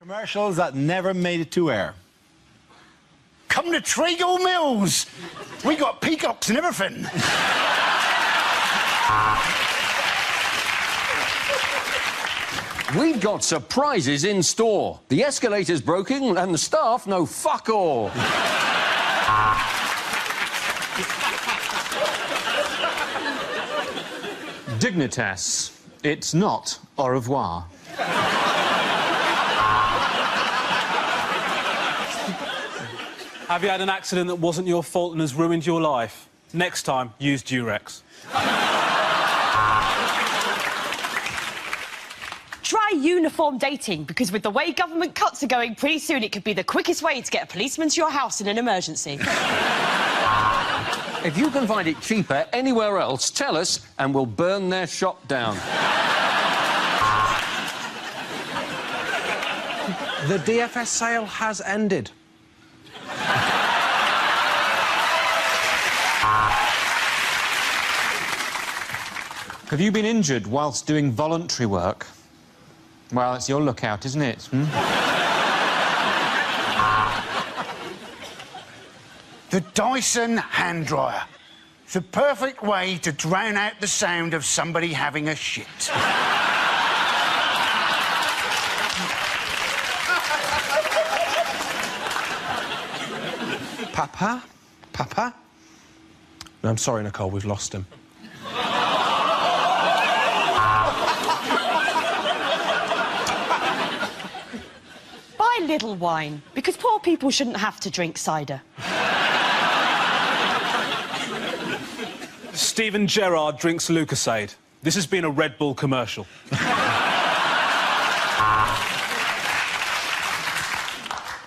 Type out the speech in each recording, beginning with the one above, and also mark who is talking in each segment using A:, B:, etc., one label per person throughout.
A: Commercials that never made it to air.
B: Come to Treagle Mills. We got peacocks and everything.
C: We've got surprises in store. The escalator's broken and the staff know fuck all.
D: Dignitas. It's not au revoir.
E: Have you had an accident that wasn't your fault and has ruined your life? Next time, use Durex.
F: Try uniform dating, because with the way government cuts are going, pretty soon it could be the quickest way to get a policeman to your house in an emergency.
C: If you can find it cheaper anywhere else, tell us and we'll burn their shop down.
G: The DFS sale has ended.
D: Have you been injured whilst doing voluntary work? Well, it's your lookout, isn't it?
B: The Dyson hand dryer. It's a perfect way to drown out the sound of somebody having a shit.
G: Papa? Papa? No, I'm sorry, Nicole, we've lost him.
F: Buy little wine, because poor people shouldn't have to drink cider.
E: Steven Gerrard drinks Lucasade. This has been a Red Bull commercial.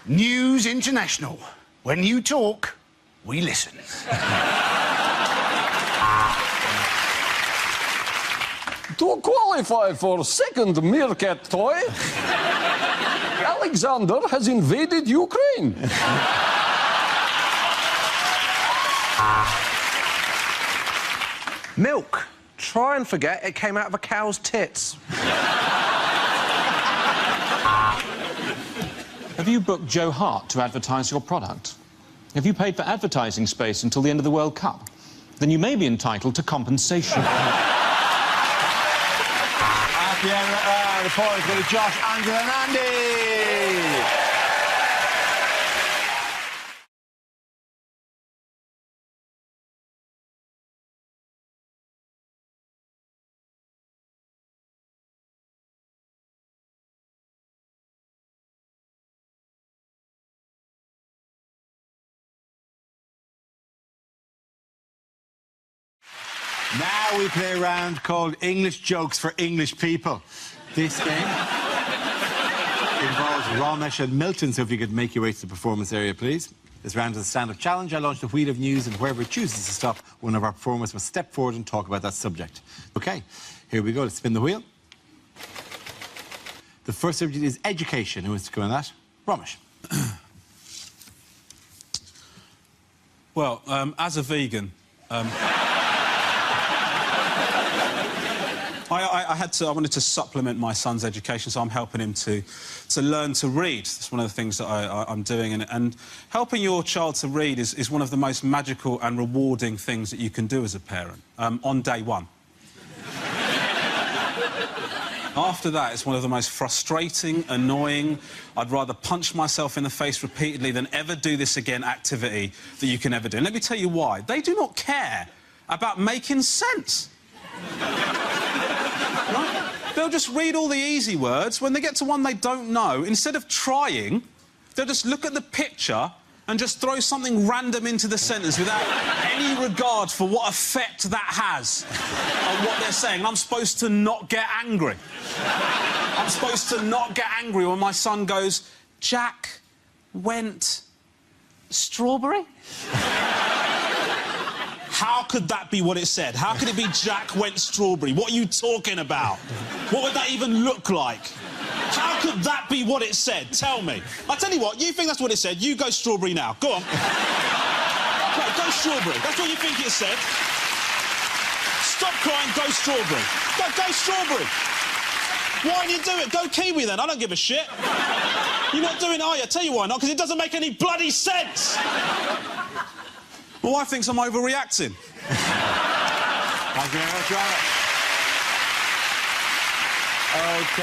B: News International. When you talk, we listen.
C: To qualify for second meerkat toy, Alexander has invaded Ukraine.
G: Milk. Try and forget it came out of a cow's tits.
D: Have you booked Joe Hart to advertise your product? Have you paid for advertising space until the end of the World Cup? Then you may be entitled to compensation.
A: At the end of the report, go to Josh, Angela and Andy. Now we play a round called English Jokes for English People. This game involves Ramesh and Milton, so if you could make your way to the performance area, please. This round is a stand-up challenge. I launch the wheel of news, and whoever chooses to stop, one of our performers must step forward and talk about that subject. OK, here we go. Let's spin the wheel. The first subject is education. Who wants to go on that? Ramesh.
E: Well, as a vegan... I wanted to supplement my son's education, so I'm helping him to learn to read. That's one of the things that I'm doing, and helping your child to read is one of the most magical and rewarding things that you can do as a parent, on day one. After that, it's one of the most frustrating, annoying, I'd rather punch myself in the face repeatedly than ever do this again activity that you can ever do. And let me tell you why. They do not care about making sense. Right? They'll just read all the easy words. When they get to one they don't know, instead of trying, they'll just look at the picture and just throw something random into the sentence without any regard for what effect that has on what they're saying. And I'm supposed to not get angry. I'm supposed to not get angry when my son goes, Jack went strawberry? How could that be what it said? How could it be Jack went strawberry? What are you talking about? What would that even look like? How could that be what it said? Tell me. I tell you what, you think that's what it said, you go strawberry now. Go on. Right, go strawberry. That's what you think it said. Stop crying, go strawberry. Go strawberry. Why don't you do it? Go kiwi then, I don't give a shit. You're not doing it, are you? I tell you why not, because it doesn't make any bloody sense. My wife thinks I'm overreacting.
A: Thank you very much, Robert. OK,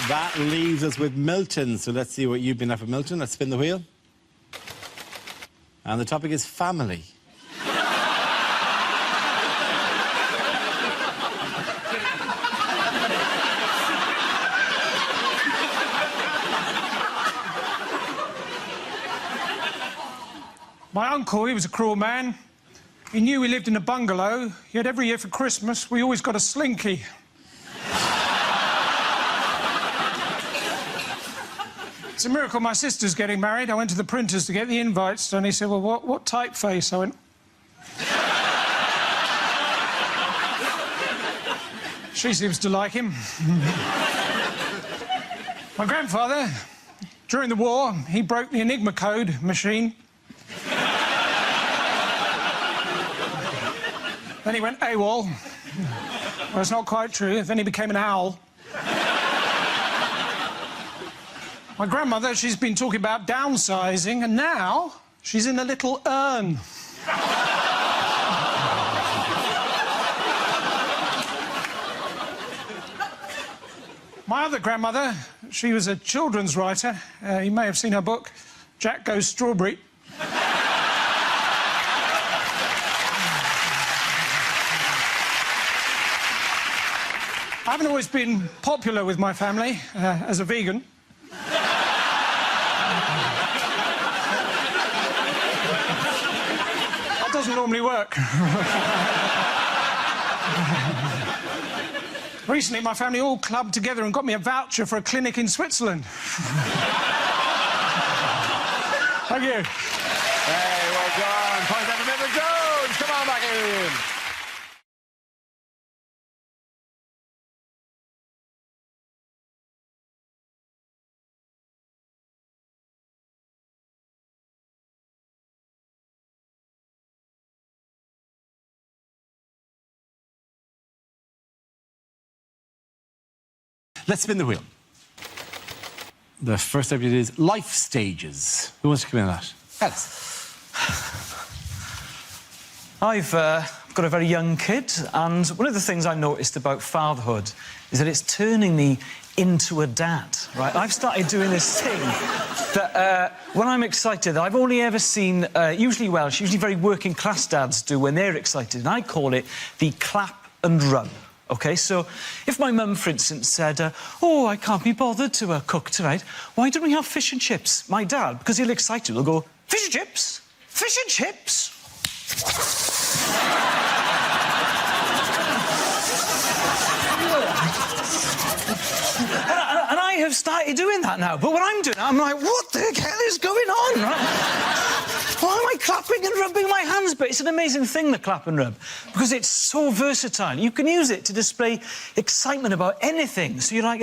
A: that leaves us with Milton. So let's see what you've been at for Milton. Let's spin the wheel. And the topic is family.
H: My uncle, he was a cruel man. He knew we lived in a bungalow, yet every year for Christmas we always got a slinky. It's a miracle my sister's getting married. I went to the printers to get the invites, and he said, well, what typeface? I went... She seems to like him. My grandfather, during the war, he broke the Enigma code machine. Then he went AWOL. Well, it's not quite true. Then he became an owl. My grandmother, she's been talking about downsizing, and now she's in a little urn. My other grandmother, she was a children's writer. You may have seen her book, Jack Goes Strawberry. I haven't always been popular with my family as a vegan. That doesn't normally work. Recently, my family all clubbed together and got me a voucher for a clinic in Switzerland. Thank you.
A: Hey, well done. Point down for Milton Jones. Come on back in. Let's spin the wheel. The first subject is life stages. Who wants to come in on that? Alice.
I: I've got a very young kid, and one of the things I noticed about fatherhood is that it's turning me into a dad, right? I've started doing this thing that when I'm excited, I've only ever seen, usually Welsh, usually very working-class dads do when they're excited, and I call it the clap and rub. OK, so if my mum, for instance, said, oh, I can't be bothered to cook tonight, why don't we have fish and chips? My dad, because he'll excite you, will go, fish and chips? Fish and chips? and I have started doing that now, but when I'm doing it, I'm like, what the hell is going on, right? Why am I clapping and rubbing my hands? But it's an amazing thing, the clap and rub, because it's so versatile. You can use it to display excitement about anything. So you're like,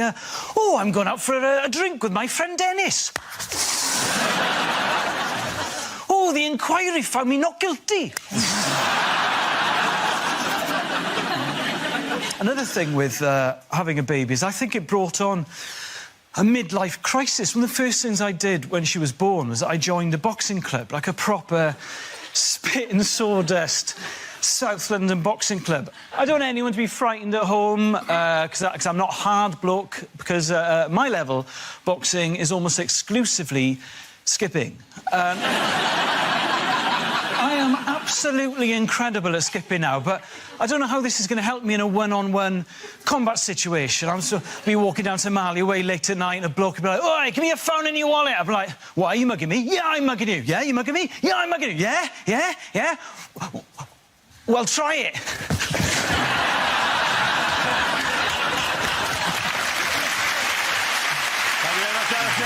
I: oh, I'm going out for a drink with my friend Dennis. Oh, the inquiry found me not guilty. Another thing with having a baby is I think it brought on a midlife crisis. One of the first things I did when she was born was I joined a boxing club, like a proper spit and sawdust South London boxing club. I don't want anyone to be frightened at home, because I'm not hard bloke, because at my level, boxing is almost exclusively skipping. I am absolutely incredible at skipping now, but I don't know how this is going to help me in a one-on-one combat situation. I'm so be walking down to Marley Way late at night and a bloke will be like, oi, give me your phone and your wallet. I'll be like, what, are you mugging me? Yeah, I'm mugging you. Yeah, you mugging me? Yeah, I'm mugging you. Yeah, yeah, yeah. Well, try it.
A: Thank you very much, Alice.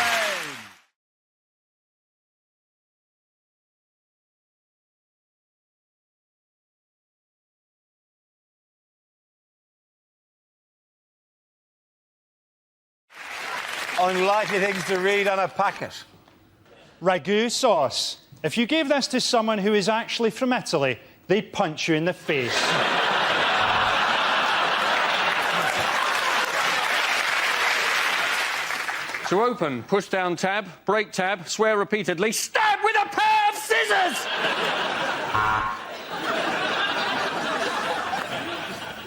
A: Unlikely things to read on a packet.
J: Ragu sauce. If you gave this to someone who is actually from Italy, they'd punch you in the face.
C: To open, push down tab, break tab, swear repeatedly, stab with a pair of scissors!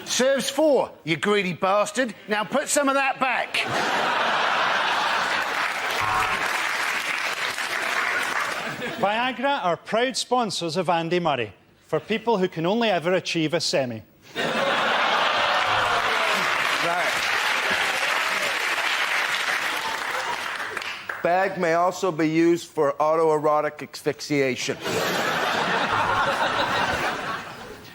B: Serves 4, you greedy bastard. Now put some of that back.
J: Viagra are proud sponsors of Andy Murray, for people who can only ever achieve a semi.
K: Bag may also be used for autoerotic asphyxiation.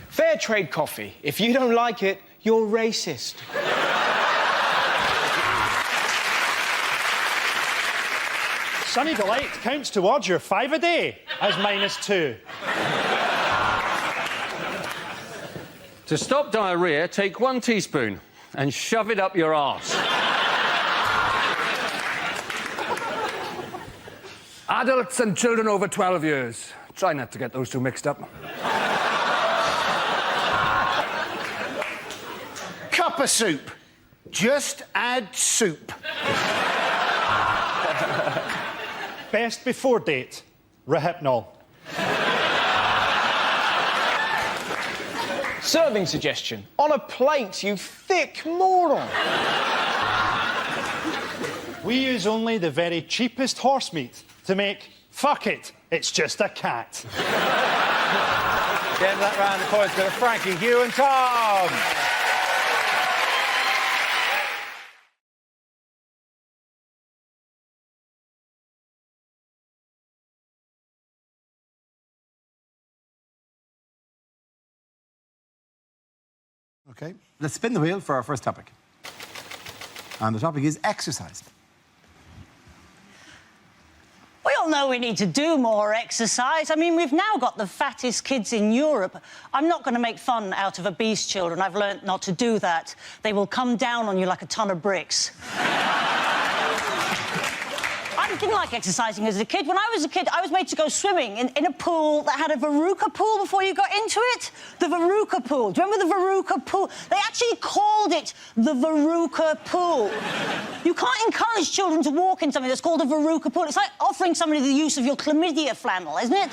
L: Fair trade coffee. If you don't like it, you're racist.
J: Sunny Delight counts towards your 5 a day as -2.
C: To stop diarrhea, take 1 teaspoon and shove it up your arse.
M: Adults and children over 12 years. Try not to get those two mixed up.
B: Cup of soup. Just add soup.
J: Best before date, Rohypnol.
L: Serving suggestion. On a plate, you thick moron.
J: We use only the very cheapest horse meat to make fuck it, it's just a cat.
N: Getting that round of applause to Frankie, Hugh and Tom.
A: OK, let's spin the wheel for our first topic. And the topic is exercise.
O: We all know we need to do more exercise. I mean, we've now got the fattest kids in Europe. I'm not going to make fun out of obese children. I've learnt not to do that. They will come down on you like a ton of bricks. I didn't like exercising as a kid. When I was a kid, I was made to go swimming in a pool that had a Veruca pool before you got into it. The Veruca pool. Do you remember the Veruca pool? They actually called it the Veruca pool. You can't encourage children to walk in something that's called a Veruca pool. It's like offering somebody the use of your chlamydia flannel, isn't it?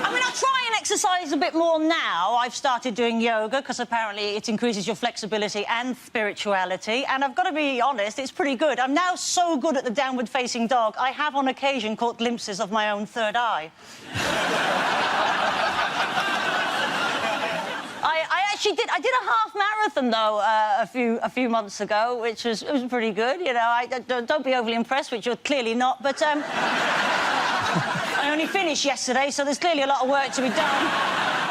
O: I mean, I try and exercise a bit more now. I've started doing yoga because apparently it increases your flexibility and spirituality. And I've got to be honest, it's pretty good. I'm now so good at the downward-facing dog, I have on occasion caught glimpses of my own third eye. I did a half marathon though a few months ago, which was pretty good. You know, don't be overly impressed, which you're clearly not. But I only finished yesterday, so there's clearly a lot of work to be done.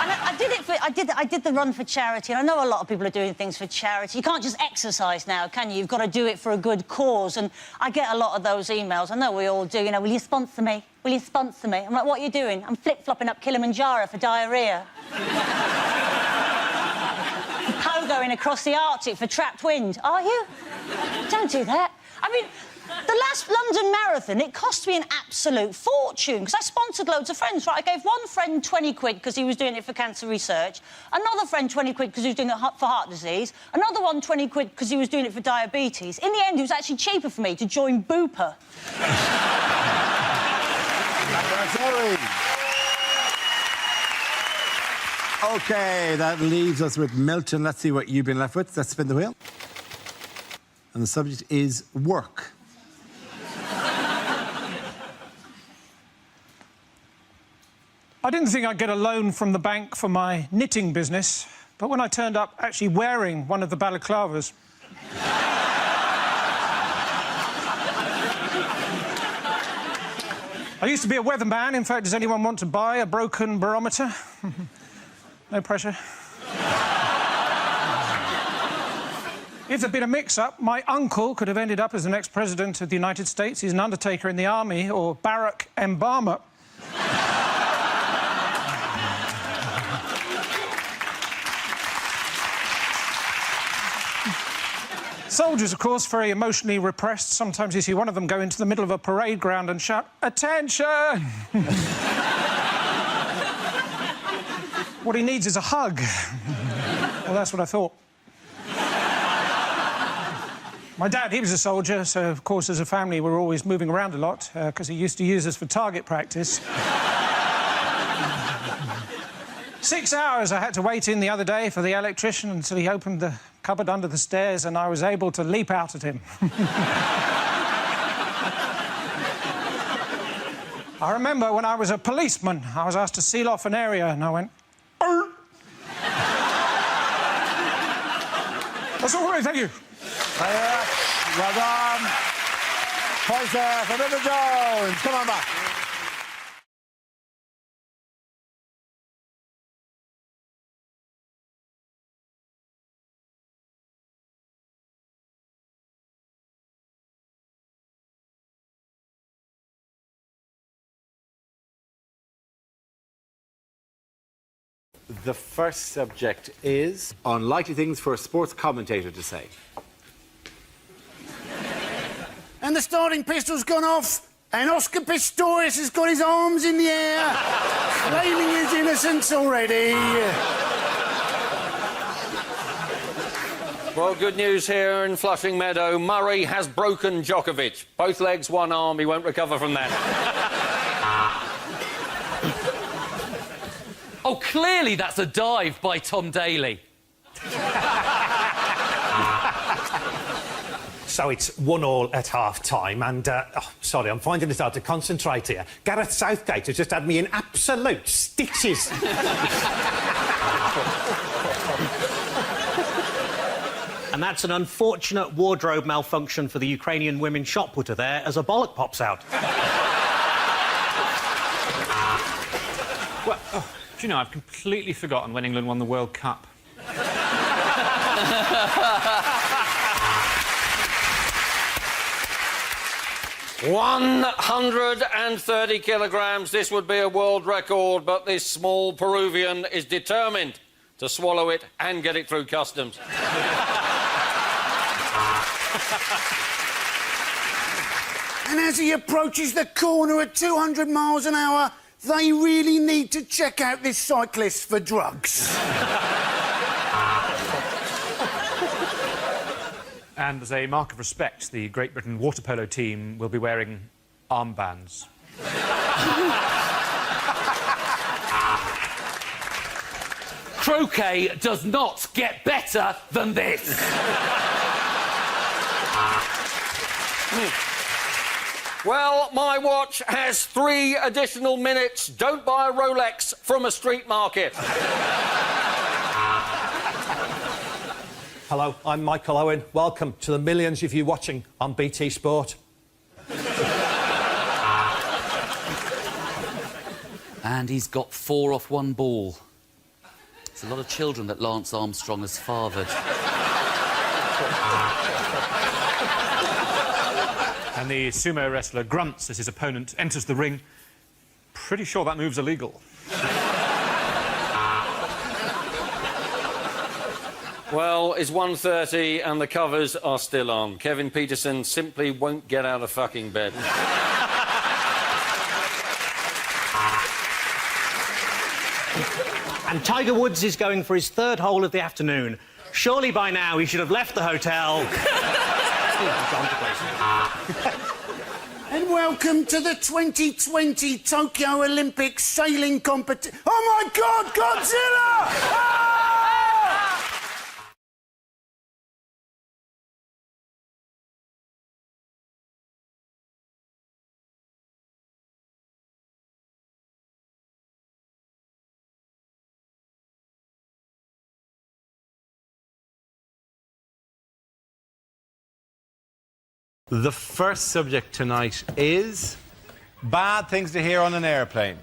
O: And I did the run for charity, and I know a lot of people are doing things for charity. You can't just exercise now, can you? You've got to do it for a good cause. And I get a lot of those emails. I know we all do. You know, will you sponsor me? Will you sponsor me? I'm like, what are you doing? I'm flip-flopping up Kilimanjaro for diarrhea. Pogoing across the Arctic for trapped wind. Are you? Don't do that. I mean, the last London Marathon, it cost me an absolute fortune because I sponsored loads of friends, right? I gave one friend 20 quid because he was doing it for cancer research, another friend 20 quid because he was doing it for heart disease, another one 20 quid because he was doing it for diabetes. In the end, it was actually cheaper for me to join Bupa.
A: OK, that leaves us with Milton. Let's see what you've been left with. Let's spin the wheel. And the subject is work.
H: I didn't think I'd get a loan from the bank for my knitting business, but when I turned up actually wearing one of the balaclavas... I used to be a weatherman. In fact, does anyone want to buy a broken barometer? No pressure. If there'd been a mix-up, my uncle could have ended up as the next president of the United States. He's an undertaker in the army, or Barack Obama. Soldiers, of course, very emotionally repressed. Sometimes you see one of them go into the middle of a parade ground and shout, "Attention!" What he needs is a hug. Well, that's what I thought. My dad, he was a soldier, so, of course, as a family, we're always moving around a lot, because he used to use us for target practice. 6 hours I had to wait in the other day for the electrician until he opened the cupboard under the stairs and I was able to leap out at him. I remember when I was a policeman, I was asked to seal off an area and I went... "Arr!" That's all right, thank you.
N: Well done. Points there for Mr. Jones. Come on back.
A: The first subject is unlikely things for a sports commentator to say.
B: And the starting pistol's gone off, and Oscar Pistorius has got his arms in the air, claiming his innocence already.
C: Well, good news here in Flushing Meadow. Murray has broken Djokovic. Both legs, one arm. He won't recover from that.
P: Oh, clearly that's a dive by Tom Daley.
Q: So it's 1-1 at half-time, and, sorry, I'm finding it hard to concentrate here. Gareth Southgate has just had me in absolute stitches.
R: And that's an unfortunate wardrobe malfunction for the Ukrainian women shot putter there as a bollock pops out.
D: Well, do you know, I've completely forgotten when England won the World Cup.
C: 130 kilograms. This would be a world record, but this small Peruvian is determined to swallow it and get it through customs.
B: And as he approaches the corner at 200 miles an hour, they really need to check out this cyclist for drugs.
D: And as a mark of respect, the Great Britain water polo team will be wearing armbands.
P: Croquet does not get better than this.
C: Well, my watch has 3 additional minutes. Don't buy a Rolex from a street market.
Q: Hello, I'm Michael Owen. Welcome to the millions of you watching on BT Sport.
P: And he's got 4 off 1 ball. It's a lot of children that Lance Armstrong has fathered.
D: And the sumo wrestler grunts as his opponent enters the ring. Pretty sure that move's illegal.
C: Well, it's 1:30 and the covers are still on. Kevin Peterson simply won't get out of fucking bed.
R: And Tiger Woods is going for his 3rd hole of the afternoon. Surely by now he should have left the hotel.
B: And welcome to the 2020 Tokyo Olympic sailing competition. Oh my God, Godzilla! Ah!
A: The first subject tonight is bad things to hear on an airplane.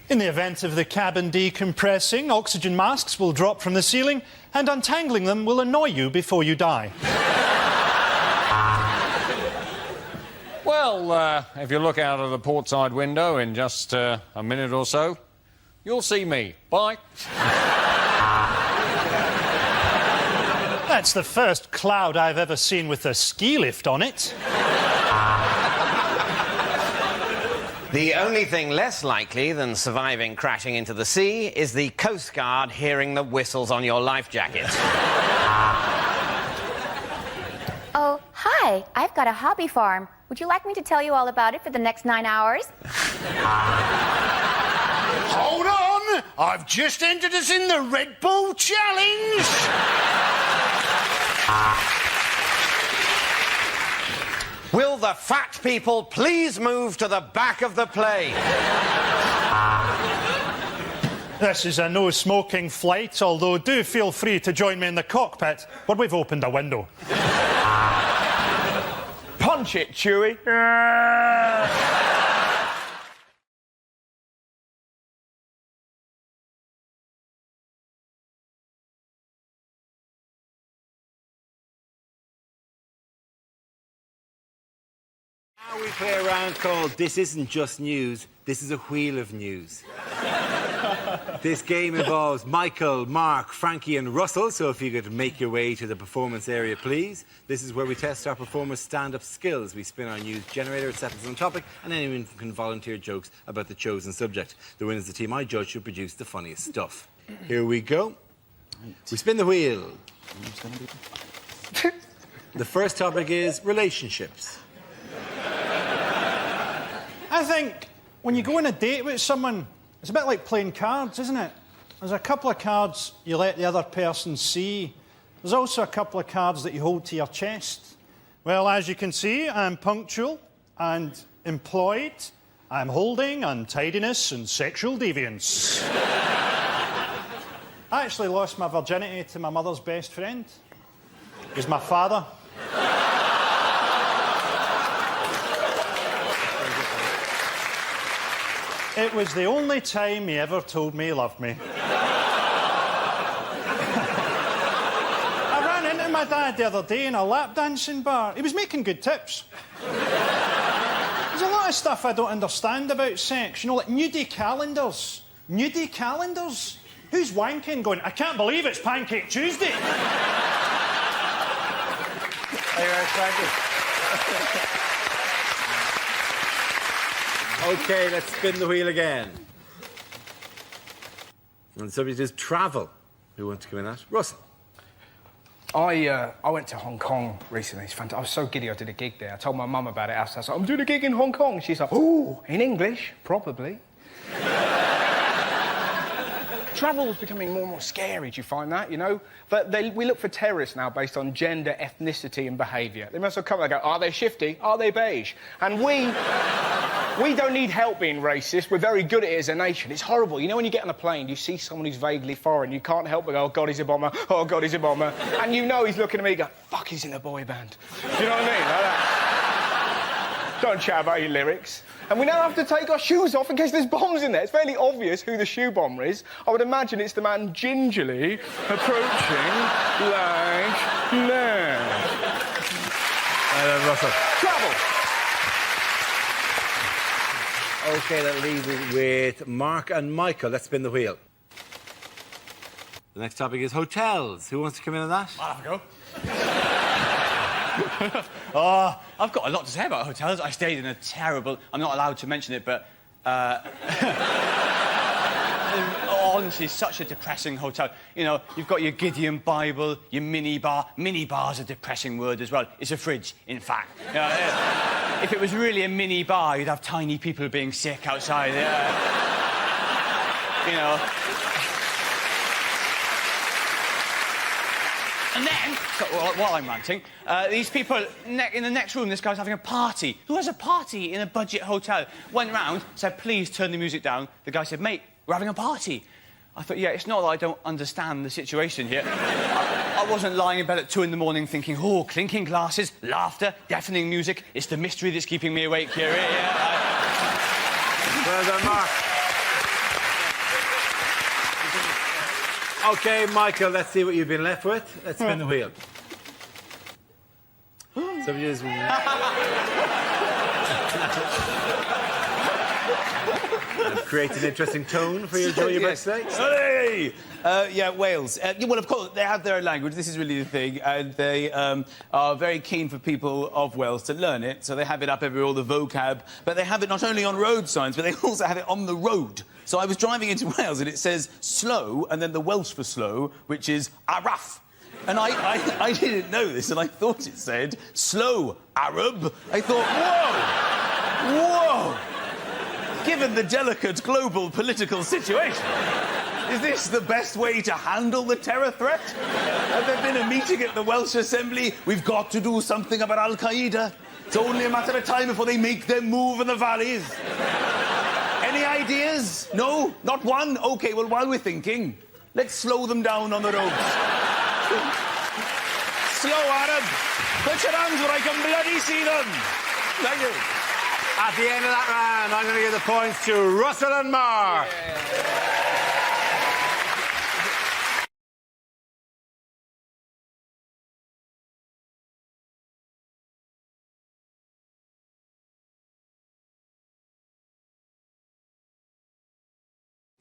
J: In the event of the cabin decompressing, oxygen masks will drop from the ceiling and untangling them will annoy you before you die.
C: Well, if you look out of the portside window in just a minute or so, you'll see me. Bye.
J: That's the first cloud I've ever seen with a ski lift on it.
S: The only thing less likely than surviving crashing into the sea is the Coast Guard hearing the whistles on your life jacket.
T: Hi, I've got a hobby farm. Would you like me to tell you all about it for the next 9 hours?
B: Hold on! I've just entered us in the Red Bull Challenge!
S: Will the fat people please move to the back of the plane?
J: This is a no-smoking flight, although do feel free to join me in the cockpit, where we've opened a window.
L: Punch it, Chewie.
A: Now we play a round called This Isn't Just News, This is a Wheel of News. This game involves Michael, Mark, Frankie and Russell, so if you could make your way to the performance area, please. This is where we test our performers' stand-up skills. We spin our news generator, it settles on topic, and anyone can volunteer jokes about the chosen subject. The winner is the team I judge who produce the funniest stuff. Here we go. We spin the wheel. The first topic is relationships.
J: I think when you go on a date with someone, it's a bit like playing cards, isn't it? There's a couple of cards you let the other person see. There's also a couple of cards that you hold to your chest. Well, as you can see, I'm punctual and employed. I'm holding untidiness and sexual deviance. I actually lost my virginity to my mother's best friend. It was my father. It was the only time he ever told me he loved me. I ran into my dad the other day in a lap dancing bar. He was making good tips. There's a lot of stuff I don't understand about sex. You know, like nudie calendars. Nudie calendars? Who's wanking going, I can't believe it's Pancake Tuesday?
A: OK, let's spin the wheel again. And the subject is travel. Who wants to come in that? Russell.
L: I went to Hong Kong recently. It's fantastic. I was so giddy I did a gig there. I told my mum about it. I was like, I'm doing a gig in Hong Kong. She's like, oh, in English? Probably. Travel's becoming more and more scary, do you find that, you know? But we look for terrorists now based on gender, ethnicity and behaviour. They must have come and go, are they shifty? Are they beige? And we don't need help being racist. We're very good at it as a nation. It's horrible. You know, when you get on a plane, you see someone who's vaguely foreign, you can't help but go, oh, God, he's a bomber. Oh, God, he's a bomber. And you know he's looking at me and go, fuck, he's in a boy band. Do you know what I mean? Like that. Don't chat about your lyrics. And we now have to take our shoes off in case there's bombs in there. It's fairly obvious who the shoe bomber is. I would imagine it's the man gingerly approaching like that.
A: Russell.
L: Travel.
A: OK, that leaves us with Mark and Michael. Let's spin the wheel. The next topic is hotels. Who wants to come in on that?
U: I'll have a go. Oh, I've got a lot to say about hotels. I stayed in a terrible... I'm not allowed to mention it, but... honestly, such a depressing hotel. You know, you've got your Gideon Bible, your minibar. Minibar's a depressing word as well. It's a fridge, in fact. You know, if it was really a minibar, you'd have tiny people being sick outside. You know... And then, while I'm ranting, these people in the next room, this guy's having a party. Who has a party in a budget hotel? Went round, said, please turn the music down. The guy said, mate, we're having a party. I thought, yeah, it's not that I don't understand the situation here. I wasn't lying in bed at 2 in the morning thinking, oh, clinking glasses, laughter, deafening music. It's the mystery that's keeping me awake here.
A: Well done, Mark. OK, Michael, let's see what you've been left with. Let's spin the wheel. Somebody just... create an interesting tone for your joy you're about to say.
V: Hey! Yeah, Wales. Well, of course, they have their language. This is really the thing. And they are very keen for people of Wales to learn it. So they have it up everywhere, all the vocab. But they have it not only on road signs, but they also have it on the road. So I was driving into Wales and it says slow, and then the Welsh for slow, which is araf. And I didn't know this, and I thought it said, slow, Arab. I thought, whoa! Whoa! Given the delicate global political situation, is this the best way to handle the terror threat? Have there been a meeting at the Welsh Assembly? We've got to do something about Al-Qaeda. It's only a matter of time before they make their move in the valleys. Any ideas? No? Not one? OK, well, while we're thinking, let's slow them down on the roads. Slow, Arab. Put your hands where I can bloody see them. Thank you.
N: At the end of that round, I'm going to give the points to Russell and Mark.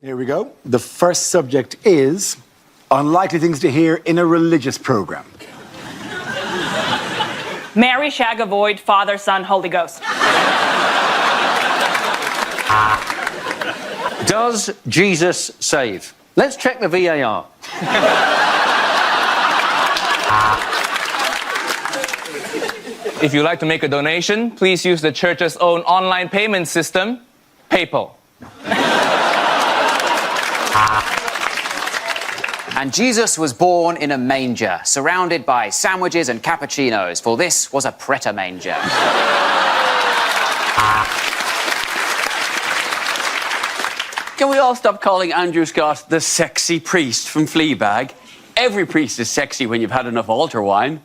A: Here we go. The first subject is unlikely things to hear in a religious program.
F: Mary, shag, avoid, Father, Son, Holy Ghost.
C: Does Jesus save? Let's check the VAR.
U: If you'd like to make a donation, please use the church's own online payment system, PayPal.
G: And Jesus was born in a manger, surrounded by sandwiches and cappuccinos, for this was a Preta manger.
W: Can we all stop calling Andrew Scott the sexy priest from Fleabag? Every priest is sexy when you've had enough altar wine.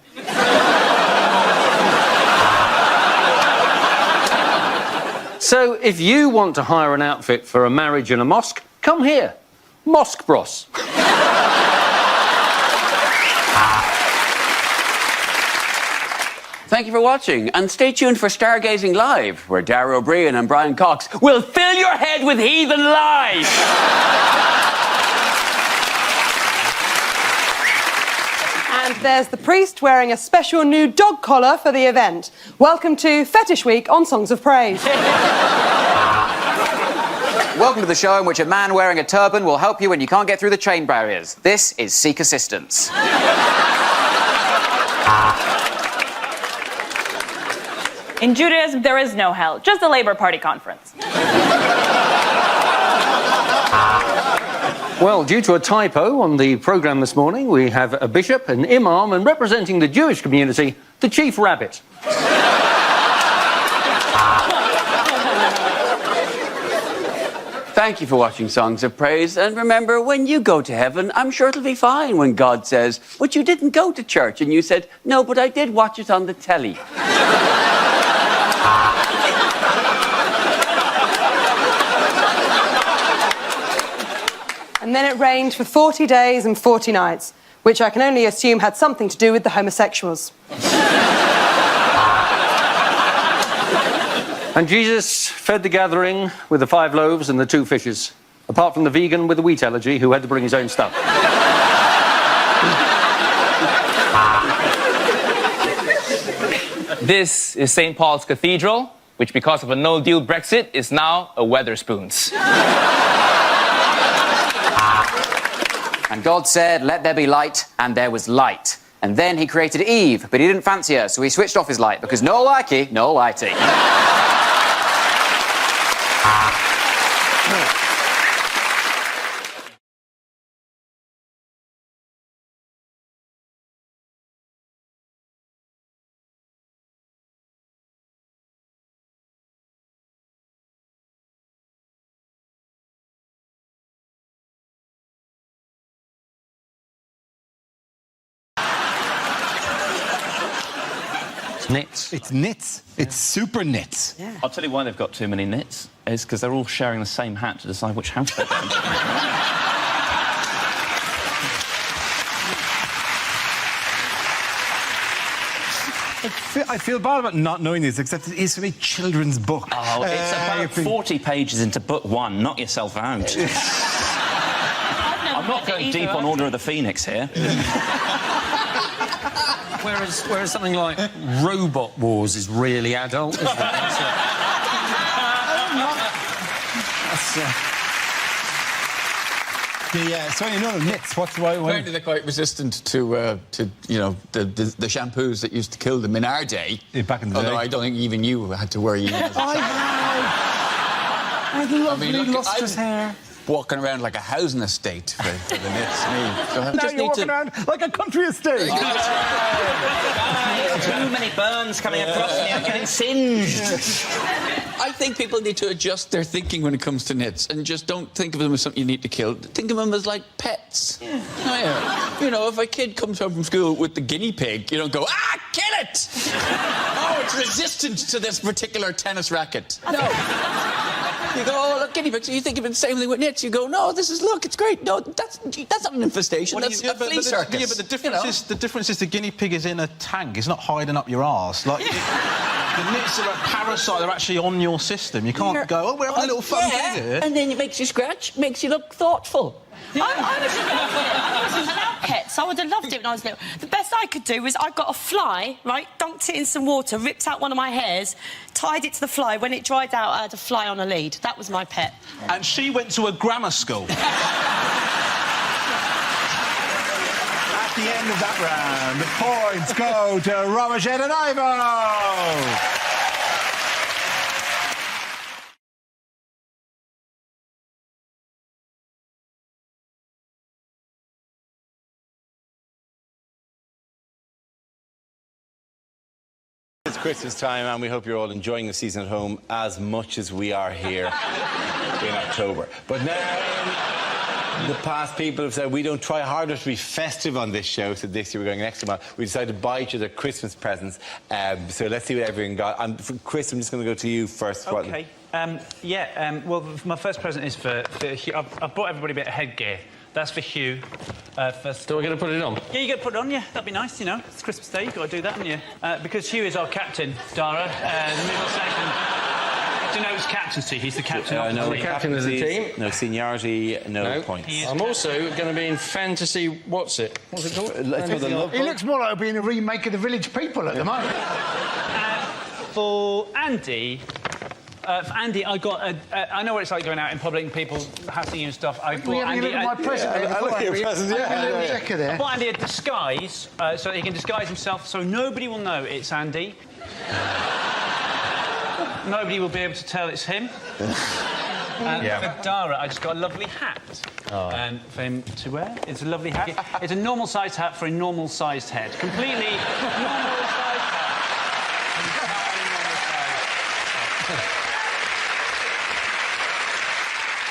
C: So, if you want to hire an outfit for a marriage in a mosque, come here. Mosque Bros.
W: Thank you for watching, and stay tuned for Stargazing Live, where Dara O'Brien and Brian Cox will fill your head with heathen lies.
X: And there's the priest wearing a special new dog collar for the event. Welcome to Fetish Week on Songs of Praise.
G: Welcome to the show in which a man wearing a turban will help you when you can't get through the chain barriers. This is Seek Assistance.
F: In Judaism, there is no hell, just a Labour Party conference.
C: Well, due to a typo on the programme this morning, we have a bishop, an imam, and representing the Jewish community, the Chief Rabbit.
W: Thank you for watching Songs of Praise, and remember, when you go to heaven, I'm sure it'll be fine when God says, but you didn't go to church, and you said, no, but I did watch it on the telly.
X: And then it rained for 40 days and 40 nights, which I can only assume had something to do with the homosexuals.
C: And Jesus fed the gathering with the 5 loaves and the 2 fishes, apart from the vegan with the wheat allergy who had to bring his own stuff.
U: This is St. Paul's Cathedral, which, because of a no-deal Brexit, is now a Wetherspoons.
G: And God said, let there be light, and there was light. And then he created Eve, but he didn't fancy her, so he switched off his light, because no likey, no lighty.
A: Knits. It's knits. It's super knits.
Y: Yeah. I'll tell you why they've got too many knits. Is because they're all sharing the same hat to decide which house they're in.
A: I feel bad about not knowing this, except it is from a children's book.
Y: Oh, it's about 40 pages into book 1. Knock yourself out. I'm not going deep on Order of the Phoenix here.
C: Whereas something like Robot Wars is really adult, isn't it?
A: So you know nits. What's the right way?
E: Apparently they're quite resistant to you know, the shampoos that used to kill them in our day.
A: Back in the day.
E: Although I don't think even you had to worry.
A: I have lovely lustrous hair.
E: Walking around like a housing estate for the nits. So I
N: Now
E: just
N: you're
E: need
N: walking
E: to...
N: around like a country estate.
R: Too many burns coming across me. I'm getting singed.
E: I think people need to adjust their thinking when it comes to nits and just don't think of them as something you need to kill. Think of them as like pets. Yeah. Oh, yeah. You know, if a kid comes home from school with the guinea pig, you don't go, kill it! Oh, it's resistant to this particular tennis racket. No. You go, oh, look, guinea pigs. So you think of it the same thing with nits. You go, no, look, it's great. No, that's not an infestation. That's a flea circus.
I: Yeah, but the difference is the guinea pig is in a tank. It's not hiding up your arse. Like, the nits are a parasite. They're actually on your system. You can't go, we're having a little fun thing here.
W: And then it makes you scratch, makes you look thoughtful.
K: I wasn't allowed pets. I would have loved it when I was little. The best I could do was I got a fly, right, dunked it in some water, ripped out one of my hairs, tied it to the fly. When it dried out, I had a fly on a lead. That was my pet.
I: And she went to a grammar school.
N: At the end of that round, the points go to Romershett and Ivo.
A: It's Christmas time and we hope you're all enjoying the season at home as much as we are here in October. But now, the past people have said we don't try harder to be festive on this show, so this year we're going an extra mile. We decided to buy each other Christmas presents, so let's see what everyone got. Chris, I'm just going to go to you first.
U: OK. Well, my first present is for Hugh. I've bought everybody a bit of headgear. That's for Hugh. First.
C: So we're going to put it on?
U: Yeah, you got to put it on, yeah. That'd be nice, you know. It's Christmas Day, you've got to do that, haven't you? Because Hugh is our captain, Dara. Middle second denotes captaincy. He's the captain of the team.
C: Captain of the team.
A: No seniority, no points.
C: I'm also going to be in fantasy... What's it called?
N: He looks more like being a remake of The Village People at the moment.
U: For Andy... I got I know what it's like going out in public and people hassling you and stuff. I bought Andy...
N: my present.
A: I look at your present,
U: I bought Andy a disguise so that he can disguise himself so nobody will know it's Andy. Nobody will be able to tell it's him. For Dara, I just got a lovely hat for him to wear. It's a lovely hat. It's a normal-sized hat for a normal-sized head. Completely normal-sized hat.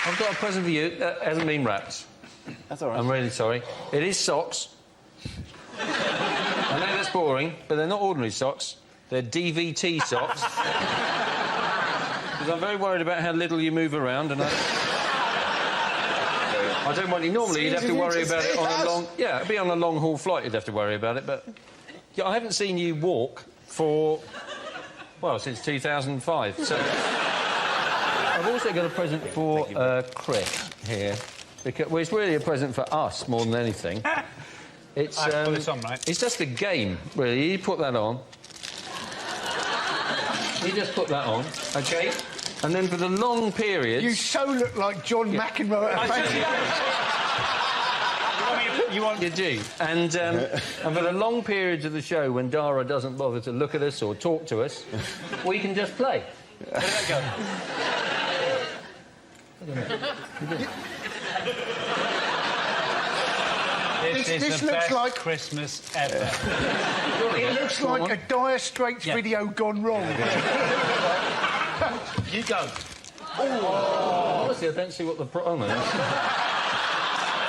C: I've got a present for you that hasn't been wrapped.
A: That's all right.
C: I'm really sorry. It is socks. I know that's boring, but they're not ordinary socks. They're DVT socks. Because I'm very worried about how little you move around, and I don't want you... Normally, you'd have to worry about it on a long... Yeah, it'd be on a long-haul flight you'd have to worry about it, but... Yeah, I haven't seen you walk for... Well, since 2005, so... I've also got a present for Chris here. Because, well, it's really a present for us more than anything. It's,
U: put this on, right?
C: It's just a game, really. You put that on. You just put that on, OK? And then for the long periods...
N: You so look like John McEnroe at a
C: You want your G. And for the long periods of the show when Dara doesn't bother to look at us or talk to us, we can just play. Where did that go?
U: This looks like Christmas ever.
N: It looks like a Dire Straits video gone wrong.
U: You go.
C: Honestly, I don't see what the problem is.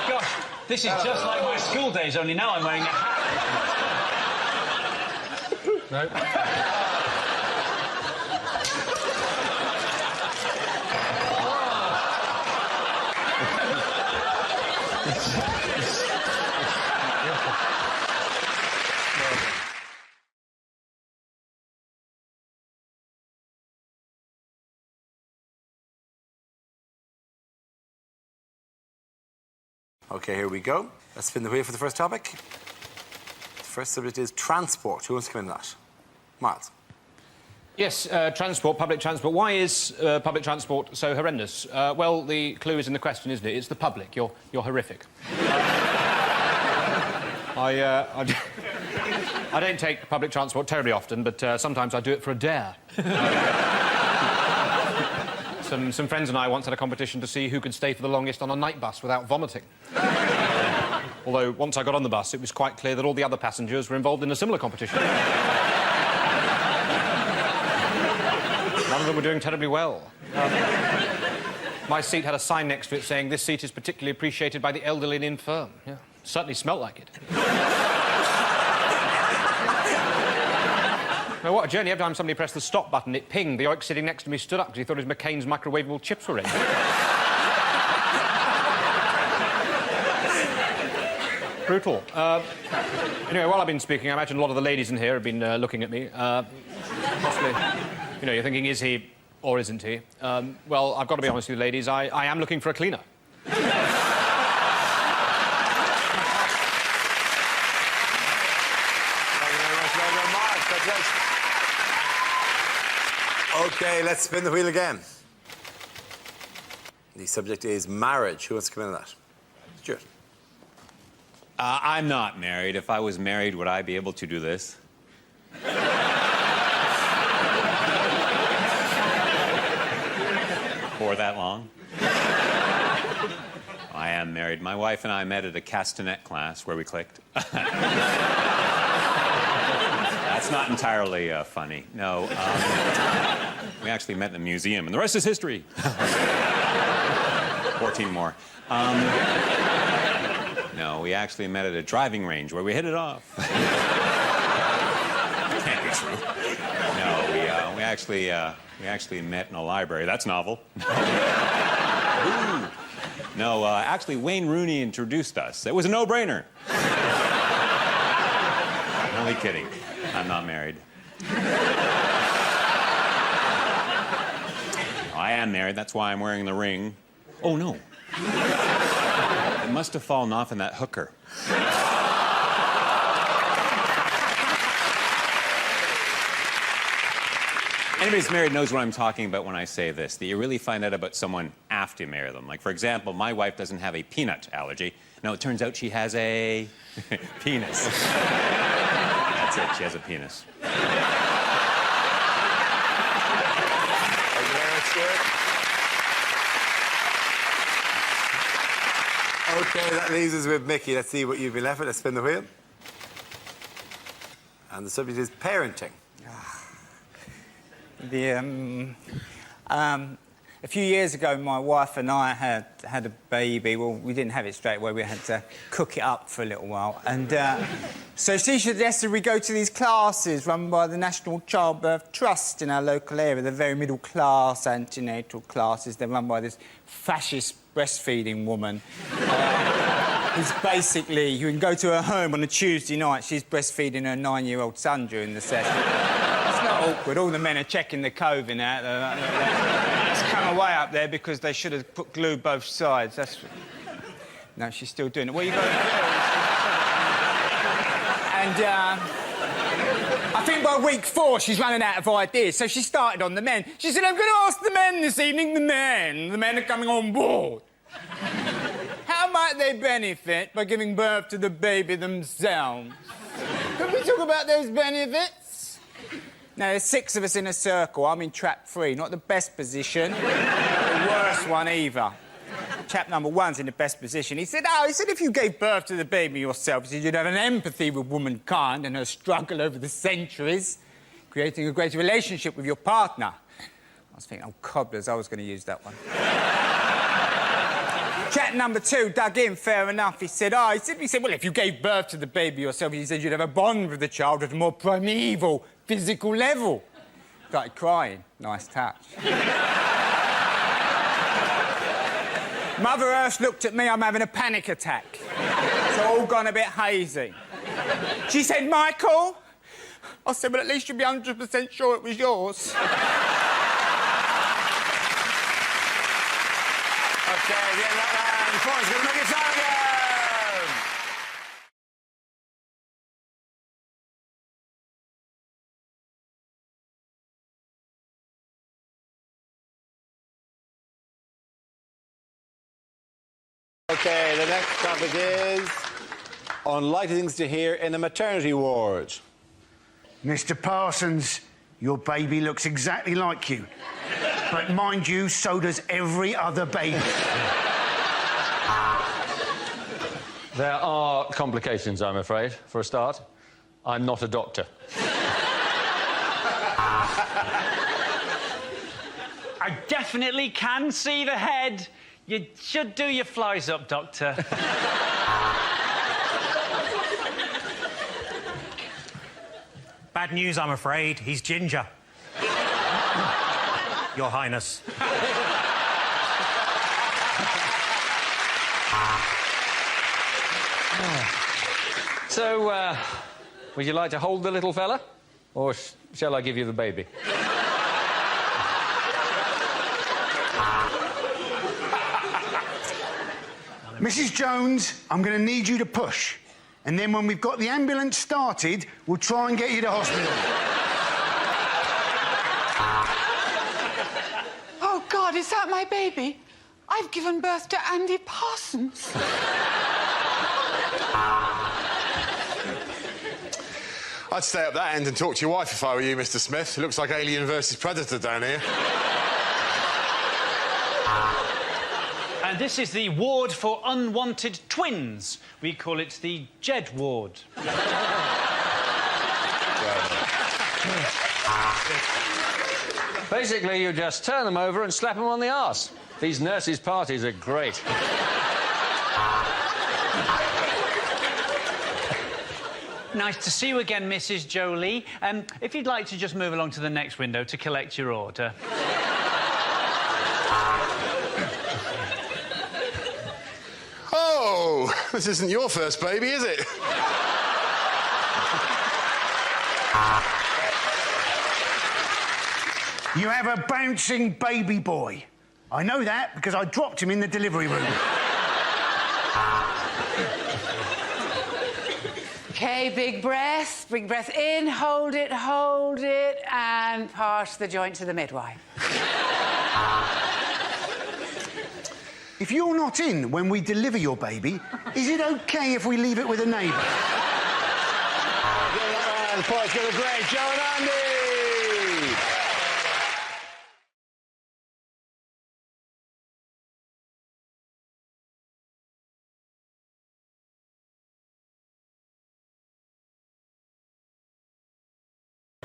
U: Gosh, this is just like my school days, only now I'm wearing a hat.
C: No.
A: OK, here we go. Let's spin the wheel for the first topic. The first subject is transport. Who wants to come in that? Miles.
H: Yes, transport, public transport. Why is public transport so horrendous? Well, the clue is in the question, isn't it? It's the public. You're horrific. I don't take public transport terribly often, but sometimes I do it for a dare. Some friends and I once had a competition to see who could stay for the longest on a night bus without vomiting. Although, once I got on the bus, it was quite clear that all the other passengers were involved in a similar competition. None of them were doing terribly well. My seat had a sign next to it saying, "This seat is particularly appreciated by the elderly and infirm." Yeah, certainly smelt like it. Now, what a journey. Every time somebody pressed the stop button, it pinged. The oik sitting next to me stood up because he thought his McCain's microwavable chips were ready. Brutal. Anyway, while I've been speaking, I imagine a lot of the ladies in here have been looking at me. Possibly, you know, you're thinking, is he or isn't he? Well, I've got to be honest with you, ladies. I am looking for a cleaner.
A: OK, let's spin the wheel again. The subject is marriage. Who wants to come in on that? Stuart.
M: I'm not married. If I was married, would I be able to do this? For that long? I am married. My wife and I met at a castanet class where we clicked. That's not entirely funny. No, we actually met in the museum, and the rest is history. 14 more. No, we actually met at a driving range where we hit it off. Can't be true. No, we actually met in a library. That's novel. No, actually, Wayne Rooney introduced us. It was a no-brainer. Only kidding. I'm not married. I am married. That's why I'm wearing the ring. Oh, no. It must have fallen off in that hooker. Anybody who's married knows what I'm talking about when I say this, that you really find out about someone after you marry them. Like, for example, my wife doesn't have a peanut allergy. No, it turns out she has a penis. That's it, she has a penis.
A: Thank you very much, Stuart. OK, that leaves us with Mickey. Let's see what you've been left with. Let's spin the wheel. And the subject is parenting.
O: A few years ago, my wife and I had a baby. Well, we didn't have it straight away. We had to cook it up for a little while. And so she suggested we go to these classes run by the National Childbirth Trust in our local area. They're very middle-class antenatal classes. They're run by this fascist breastfeeding woman. Who's basically, you can go to her home on a Tuesday night. She's breastfeeding her 9-year-old son during the session. It's not awkward. All the men are checking the coving out. It's come away up there because they should have put glue both sides. That's... No, she's still doing it. What are you going to do? And I think by week 4, she's running out of ideas, so she started on the men. She said, I'm going to ask the men this evening, the men. The men are coming on board. How might they benefit by giving birth to the baby themselves? Can we talk about those benefits? Now, there's 6 of us in a circle. I'm in trap 3. Not the best position. The worst one either. Chap number 1's in the best position. He said, if you gave birth to the baby yourself, he said you'd have an empathy with womankind and her struggle over the centuries, creating a greater relationship with your partner. I was thinking, oh, cobblers, I was going to use that one. Chap number 2 dug in, fair enough. He said, well, if you gave birth to the baby yourself, he said you'd have a bond with the child at a more primeval, physical level. Started crying. Nice touch. Mother Earth looked at me, I'm having a panic attack. It's all gone a bit hazy. She said, Michael? I said, well, at least you'll be 100% sure it was yours.
A: OK, the end of that round. Four's going to make it time again. OK, the next topic is unlikely things to hear in a maternity ward.
B: Mr. Parsons, your baby looks exactly like you. But mind you, so does every other baby.
C: There are complications, I'm afraid, for a start. I'm not a doctor.
D: I definitely can see the head. You should do your flies up, Doctor.
R: Bad news, I'm afraid. He's ginger. Your Highness.
C: So, would you like to hold the little fella? Or shall I give you the baby?
B: Mrs. Jones, I'm going to need you to push. And then when we've got the ambulance started, we'll try and get you to hospital.
P: Oh, God, is that my baby? I've given birth to Andy Parsons.
N: I'd stay up that end and talk to your wife if I were you, Mr. Smith. It looks like Alien versus Predator down here.
D: And this is the ward for unwanted twins. We call it the Jed ward.
C: Basically, you just turn them over and slap them on the arse. These nurses' parties are great.
D: Nice to see you again, Mrs. Jolie. If you'd like to just move along to the next window to collect your order.
N: Oh, this isn't your first baby, is it?
B: You have a bouncing baby boy. I know that because I dropped him in the delivery room.
P: OK, big breath. Big breath in, hold it, and pass the joint to the midwife.
B: If you're not in when we deliver your baby, is it OK if we leave it with a neighbour?
A: The points go to great Joe and Andy.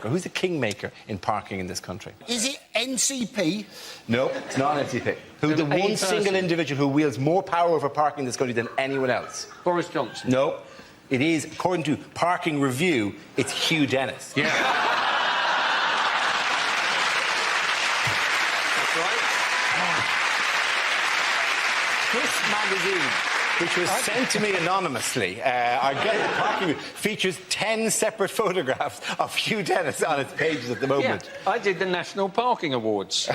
A: Who's the kingmaker in parking in this country?
B: Is it NCP?
A: No, it's not NCP. Who's the one single individual who wields more power over parking in this country than anyone else?
C: Boris Johnson.
A: No. It is, according to Parking Review, it's Hugh Dennis.
C: Yeah.
A: That's right. This magazine, which was sent to me anonymously, I get the Parking Review, features 10 separate photographs of Hugh Dennis on its pages at the moment.
C: Yeah, I did the National Parking Awards.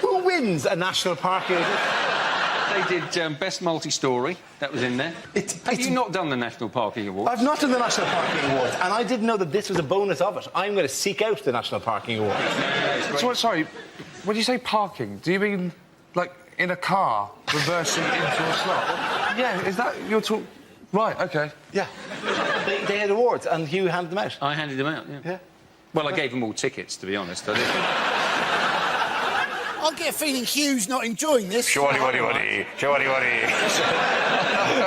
A: Who wins a National Parking Award?
C: They did Best Multi-Story. That was in there. Have you not done the National Parking Awards?
A: I've not done the National Parking Awards, and I didn't know that this was a bonus of it. I'm going to seek out the National Parking Awards.
Q: So, sorry, when you say parking, do you mean, like, in a car, reversing into a slot? Yeah, is that your talk? Right, OK.
A: Yeah. They had awards, and Hugh handed them out.
C: I handed them out, yeah. Well, I gave them all tickets, to be honest. I didn't.
B: I get a feeling Hugh's not enjoying this.
N: Shawty-waddy-waddy. Shawty-waddy.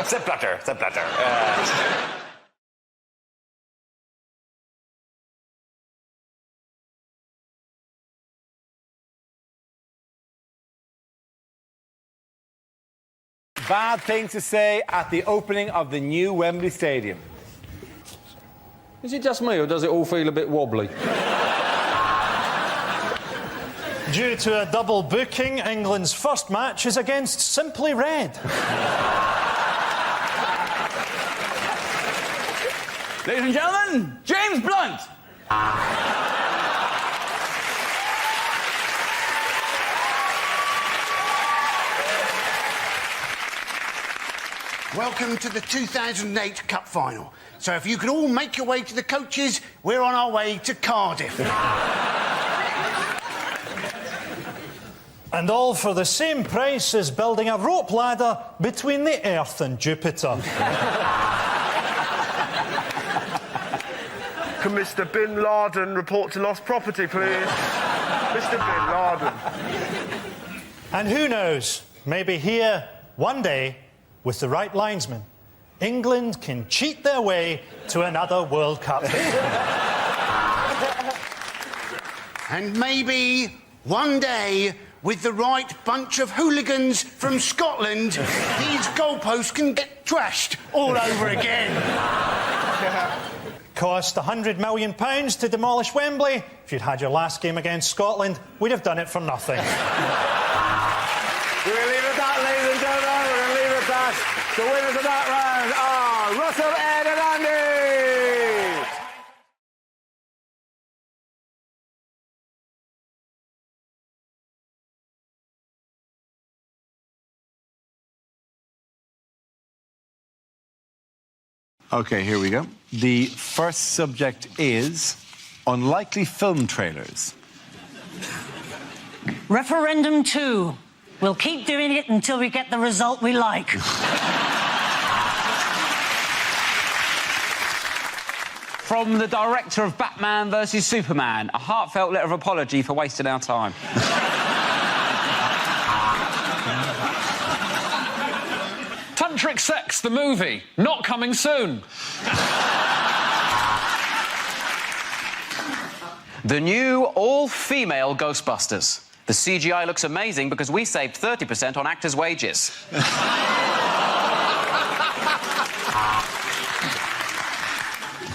N: Sepp Blatter. Sepp Blatter.
A: Bad things to say at the opening of the new Wembley Stadium.
C: Is it just me, or does it all feel a bit wobbly?
J: Due to a double booking, England's first match is against Simply Red.
V: Ladies and gentlemen, James Blunt.
B: Welcome to the 2008 Cup Final. So if you can all make your way to the coaches, we're on our way to Cardiff.
J: And all for the same price as building a rope ladder between the Earth and Jupiter.
Q: Can Mr. Bin Laden report to lost property, please? Mr. Bin Laden.
J: And who knows, maybe here, one day, with the right linesman, England can cheat their way to another World Cup.
B: And maybe one day, with the right bunch of hooligans from Scotland, these goalposts can get trashed all over again.
J: Cost £100 million to demolish Wembley. If you'd had your last game against Scotland, we'd have done it for nothing.
N: We're going to leave it at that, ladies and gentlemen. We're going to leave it at that. The winners of that round are Russell, Ed and Andy.
A: OK, here we go. The first subject is unlikely film trailers.
F: Referendum 2. We'll keep doing it until we get the result we like.
G: From the director of Batman vs Superman, a heartfelt letter of apology for wasting our time.
L: Tantric Sex, the movie, not coming soon.
G: The new all-female Ghostbusters. The CGI looks amazing because we saved 30% on actors' wages.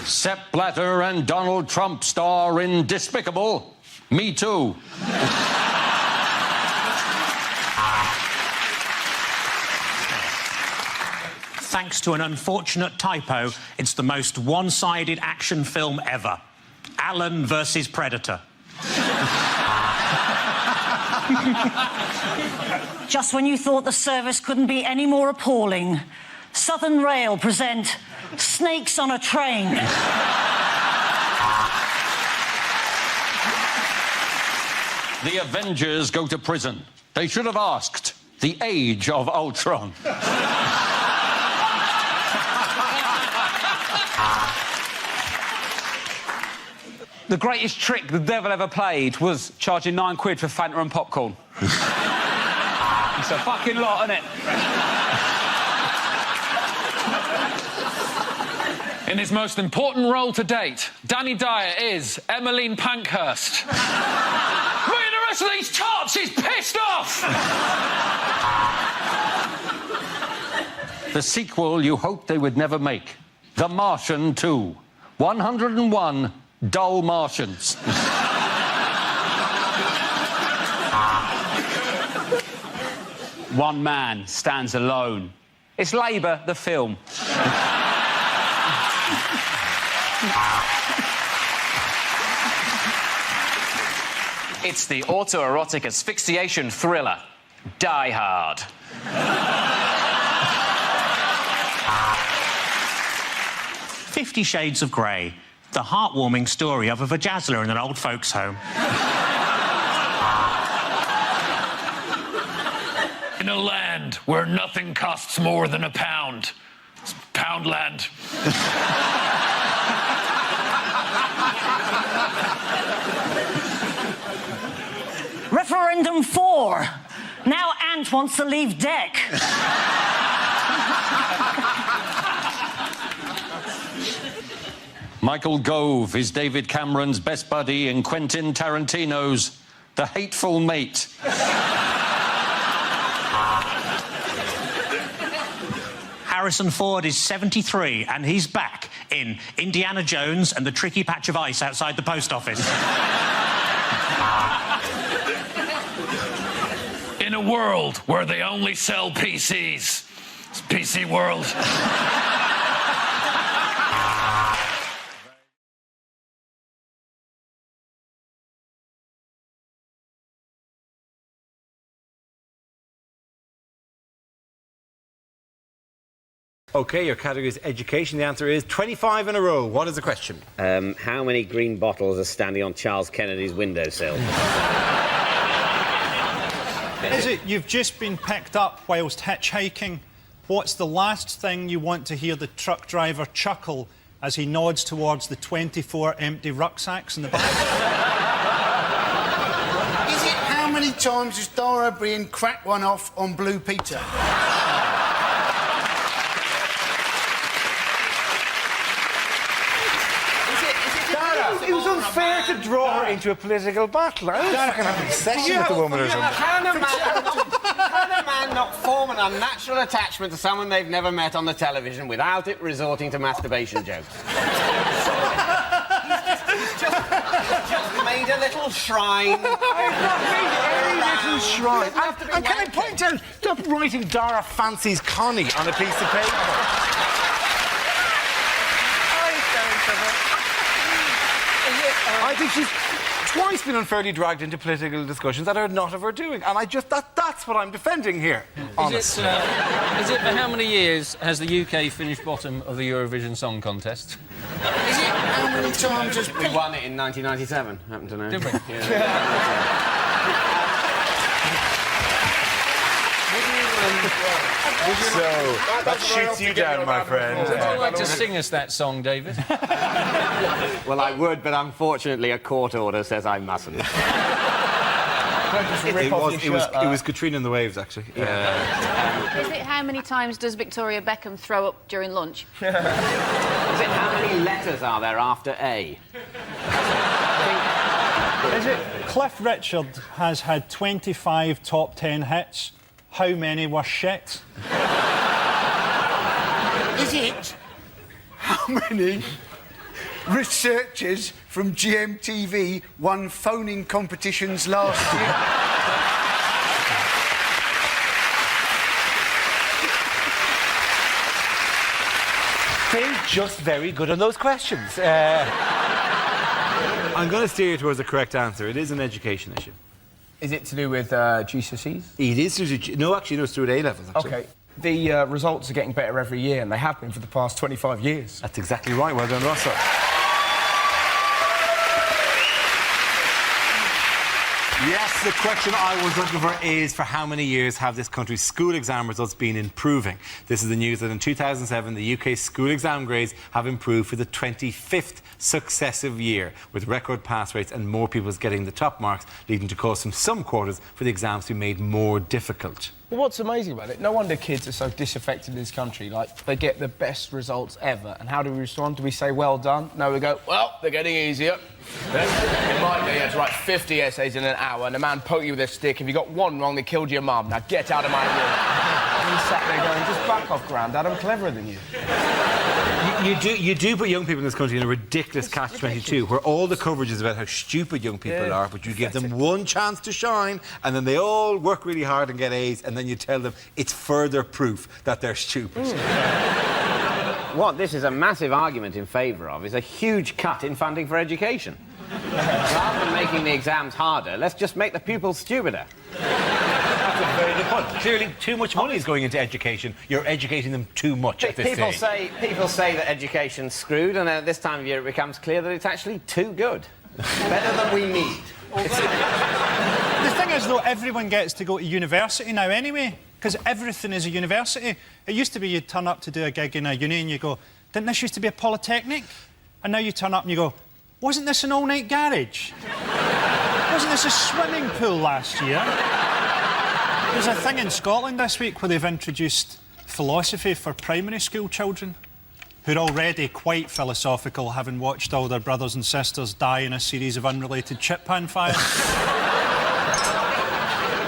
C: Sepp Blatter and Donald Trump star in Despicable. Me too.
R: Thanks to an unfortunate typo, it's the most one-sided action film ever. Allen versus Predator.
F: Just when you thought the service couldn't be any more appalling, Southern Rail present Snakes on a Train.
C: The Avengers go to prison. They should have asked the age of Ultron.
G: The greatest trick the devil ever played was charging £9 for Fanta and popcorn. It's a fucking lot, isn't it?
L: In his most important role to date, Danny Dyer is Emmeline Pankhurst. Me and the rest of these tarts is pissed off!
C: The sequel you hoped they would never make. The Martian 2. 101 dull Martians.
G: One man stands alone. It's Labour, the film. It's the autoerotic asphyxiation thriller, Die Hard.
R: 50 Shades of Grey. The heartwarming story of a vajazzler in an old folks' home.
L: In a land where nothing costs more than a pound. It's Poundland.
F: Referendum 4. Now Ant wants to leave deck.
C: Michael Gove is David Cameron's best buddy in Quentin Tarantino's The Hateful Mate.
R: Harrison Ford is 73 and he's back in Indiana Jones and the Tricky Patch of Ice outside the post office.
L: In a world where they only sell PCs. It's PC world.
A: OK, your category is education. The answer is 25 in a row. What is the question?
S: How many green bottles are standing on Charles Kennedy's windowsill?
J: Is it you've just been picked up whilst hitchhiking? What's the last thing you want to hear the truck driver chuckle as he nods towards the 24 empty rucksacks in the back?
B: Is it how many times has Dara O'Brien cracked one off on Blue Peter?
O: It was unfair to draw her into a political battle. I was fucking having a session with the woman or something.
E: Can a man not form an unnatural attachment to someone they've never met on the television without it resorting to masturbation jokes? He's just made a little shrine.
O: I've not made any little shrine. And can I point out, stop writing Dara fancies Connie on a piece of paper. I think she's twice been unfairly dragged into political discussions that are not of her doing, and that's what I'm defending here.
C: Is it for how many years has the UK finished bottom of the Eurovision Song Contest?
B: Is it how many times has...
E: We won it in 1997, happen to know.
C: Did we?
E: Yeah.
O: So, that shoots you down, my friend.
C: Would you like to sing us that song, David?
E: Well, I would, but unfortunately a court order says I mustn't.
A: It was Katrina and the Waves, actually.
S: Is it how many times does Victoria Beckham throw up during lunch?
E: Is it how many letters are there after A?
J: Is it Cliff Richard has had 25 top 10 hits? How many were shit?
B: Is it how many researchers from GMTV won phoning competitions last year?
O: They're just very good on those questions.
A: I'm going to steer you towards the correct answer. It is an education issue.
T: Is it to do with GCSEs?
A: It is to do... No, actually, no, it's through A-levels, actually.
T: OK. The results are getting better every year, and they have been for the past 25 years.
A: That's exactly right. Well done, Russell. Yes, the question I was looking for is for how many years have this country's school exam results been improving? This is the news that in 2007, the UK's school exam grades have improved for the 25th successive year, with record pass rates and more pupils getting the top marks, leading to calls from some quarters for the exams to be made more difficult.
T: Well, what's amazing about it, no wonder kids are so disaffected in this country. Like, they get the best results ever. And how do we respond? Do we say, well done? No, we go, well, they're getting easier. In my day, you had to write 50 essays in an hour, and a man poked you with a stick. If you got one wrong, they killed your mum. Now get out of my room. And you sat there going, just back off, Grandad, I'm cleverer than you.
A: You do put young people in this country in a ridiculous catch-22, where all the coverage is about how stupid young people are, but you give them one chance to shine, and then they all work really hard and get A's, and then you tell them it's further proof that they're stupid.
E: What this is a massive argument in favour of is a huge cut in funding for education. Rather than making the exams harder, let's just make the pupils stupider.
A: That's a very good point. Clearly, too much money is going into education. You're educating them too much at this stage.
E: People say that education's screwed, and then at this time of year it becomes clear that it's actually too good. Better than we need.
J: The thing is, though, everyone gets to go to university now anyway, because everything is a university. It used to be you'd turn up to do a gig in a uni and you go, didn't this used to be a polytechnic? And now you turn up and you go, wasn't this an all-night garage? Wasn't this a swimming pool last year? There's a thing in Scotland this week where they've introduced philosophy for primary school children, who are already quite philosophical, having watched all their brothers and sisters die in a series of unrelated chip pan fires.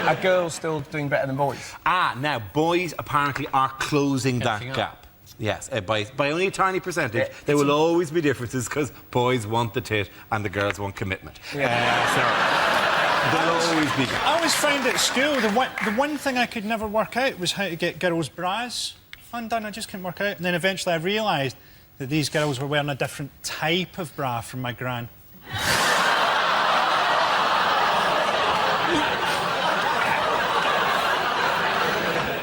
T: Are girls still doing better than boys?
A: Now, boys apparently are closing that gap. Yes, by only a tiny percentage. There will always be differences because boys want the tit and the girls want commitment. There'll always be gaps.
J: I always found at school, the one thing I could never work out was how to get girls' bras undone. I just couldn't work out. And then eventually I realised that these girls were wearing a different type of bra from my gran.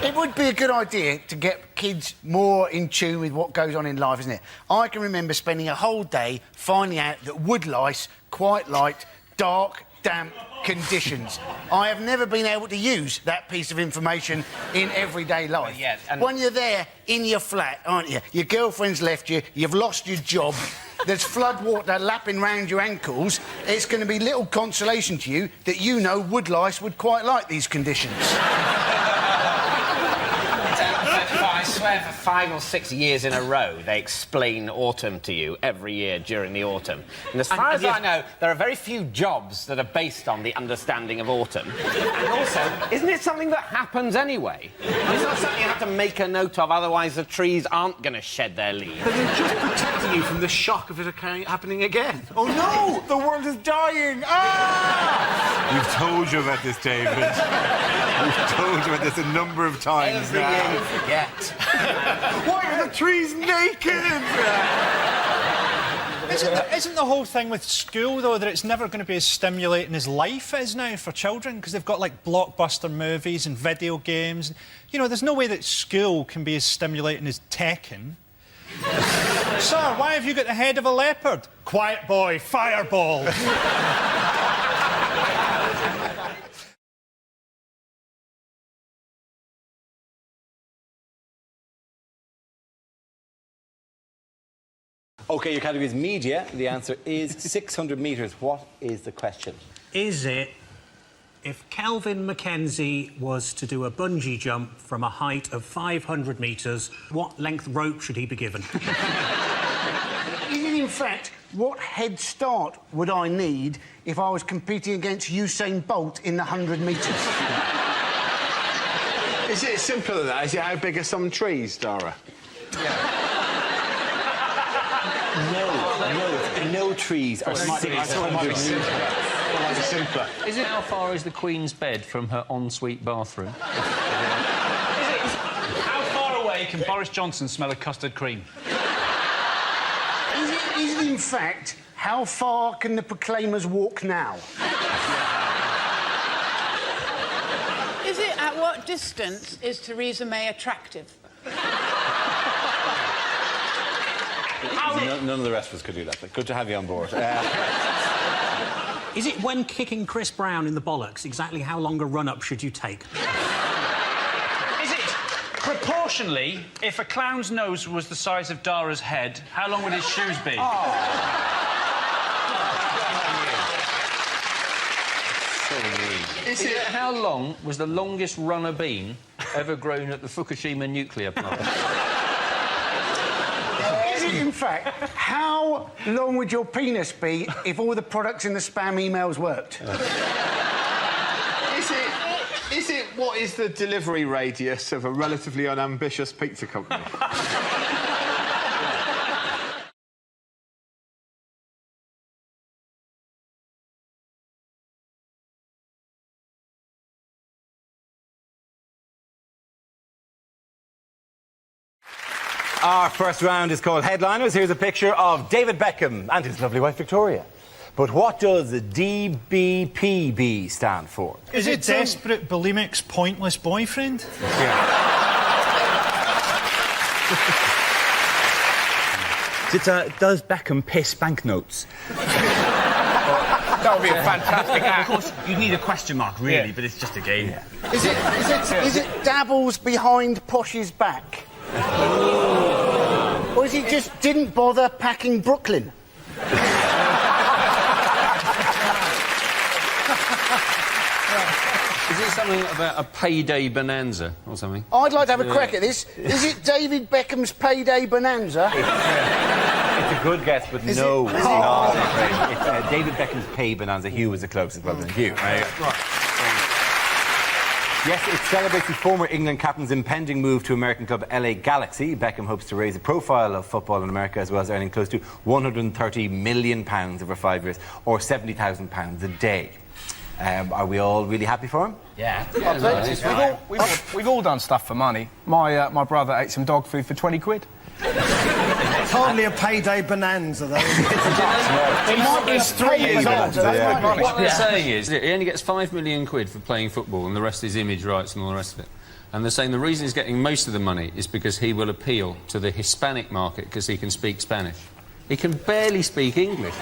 B: It would be a good idea to get kids more in tune with what goes on in life, isn't it? I can remember spending a whole day finding out that wood lice quite liked dark, damp conditions. I have never been able to use that piece of information in everyday life.
E: Yes, and
B: when you're there in your flat, aren't you? Your girlfriend's left you, you've lost your job, there's flood water lapping round your ankles. It's going to be little consolation to you that you know wood lice would quite like these conditions.
E: I swear for 5 or 6 years in a row, they explain autumn to you every year during the autumn. And as far as I know, there are very few jobs that are based on the understanding of autumn. And also, isn't it something that happens anyway? It's not something you have to make a note of, otherwise the trees aren't going to shed their leaves.
I: But they're just protecting you from the shock of it happening again. Oh, no! The world is dying! Ah!
N: We've told you about this, David. We've told you about this a number of times
E: every year you forget.
I: Why are the trees naked?
J: Isn't the whole thing with school, though, that it's never going to be as stimulating as life is now for children? Because they've got, like, blockbuster movies and video games. You know, there's no way that school can be as stimulating as Tekken. Sir, why have you got the head of a leopard? Quiet boy, fireball.
A: OK, your category is media. The answer is 600 metres. What is the question?
R: Is it, if Kelvin Mackenzie was to do a bungee jump from a height of 500 metres, what length rope should he be given?
B: Is it, in fact, what head start would I need if I was competing against Usain Bolt in the 100 metres?
I: Is it simpler than that? Is it how big are some trees, Dara?
A: No trees are 600 metres.
I: Simpler.
C: Is it how far is the Queen's bed from her ensuite bathroom?
D: How far away can Boris Johnson smell of custard cream?
B: Is it, in fact, how far can the Proclaimers walk now?
P: Is it at what distance is Theresa May attractive?
A: None of the rest of us could do that, but good to have you on board.
R: Is it when kicking Chris Brown in the bollocks, exactly how long a run-up should you take?
D: Is it proportionally, if a clown's nose was the size of Dara's head, how long would his shoes be?
C: Is it how long was the longest runner bean ever grown at the Fukushima nuclear plant?
B: In fact, how long would your penis be if all the products in the spam emails worked?
I: Is it what is the delivery radius of a relatively unambitious pizza company?
A: Our first round is called Headliners. Here's a picture of David Beckham and his lovely wife, Victoria. But what does the DBPB stand for?
J: Is it Desperate Bulimic's Pointless Boyfriend?
K: Does Beckham piss banknotes?
T: That would be a fantastic act.
K: Of course, you'd need a question mark, really, but it's just a game.
B: Is it dabbles behind Posh's back? Or is he just didn't bother packing Brooklyn?
C: Is it something about a payday bonanza or something?
B: I'd like to have a crack at this. Is it David Beckham's payday bonanza?
A: It's a good guess, but no, it's not. It's David Beckham's pay bonanza. Hugh was the closest brother than Hugh. Right. Yes, it celebrates the former England captain's impending move to American club LA Galaxy. Beckham hopes to raise the profile of football in America, as well as earning close to £130 million over 5 years, or £70,000 a day. Are we all really happy for him?
T: Yeah. We've all done stuff for money. My brother ate some dog food for 20 quid.
I: It's hardly a payday bonanza, though.
T: It's 3 years old.
C: What they're saying is he only gets £5 million for playing football, and the rest is image rights and all the rest of it. And they're saying the reason he's getting most of the money is because he will appeal to the Hispanic market because he can speak Spanish. He can barely speak English.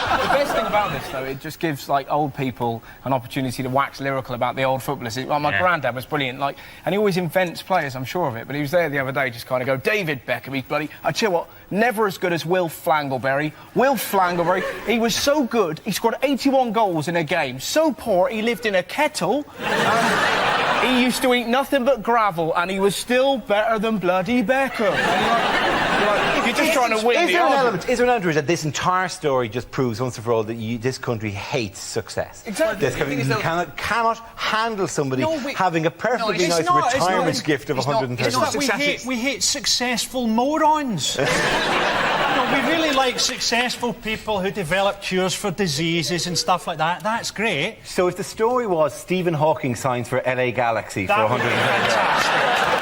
T: best thing about this, though, it just gives, like, old people an opportunity to wax lyrical about the old footballers. Like, my granddad was brilliant, like, and he always invents players, I'm sure of it, but he was there the other day just kind of go, David Beckham, he's bloody... I tell you what, never as good as Will Flangleberry. Will Flangleberry, he was so good, he scored 81 goals in a game. So poor, he lived in a kettle. He used to eat nothing but gravel, and he was still better than bloody Beckham. You're just trying to win
A: Is there an element that this entire story just proves once and for all that this country hates success?
T: Exactly.
A: You cannot handle somebody having a perfectly nice retirement gift of 130.
J: We hate successful morons. We really like successful people who develop cures for diseases and stuff like that. That's great.
A: So if the story was Stephen Hawking signs for LA Galaxy for 130.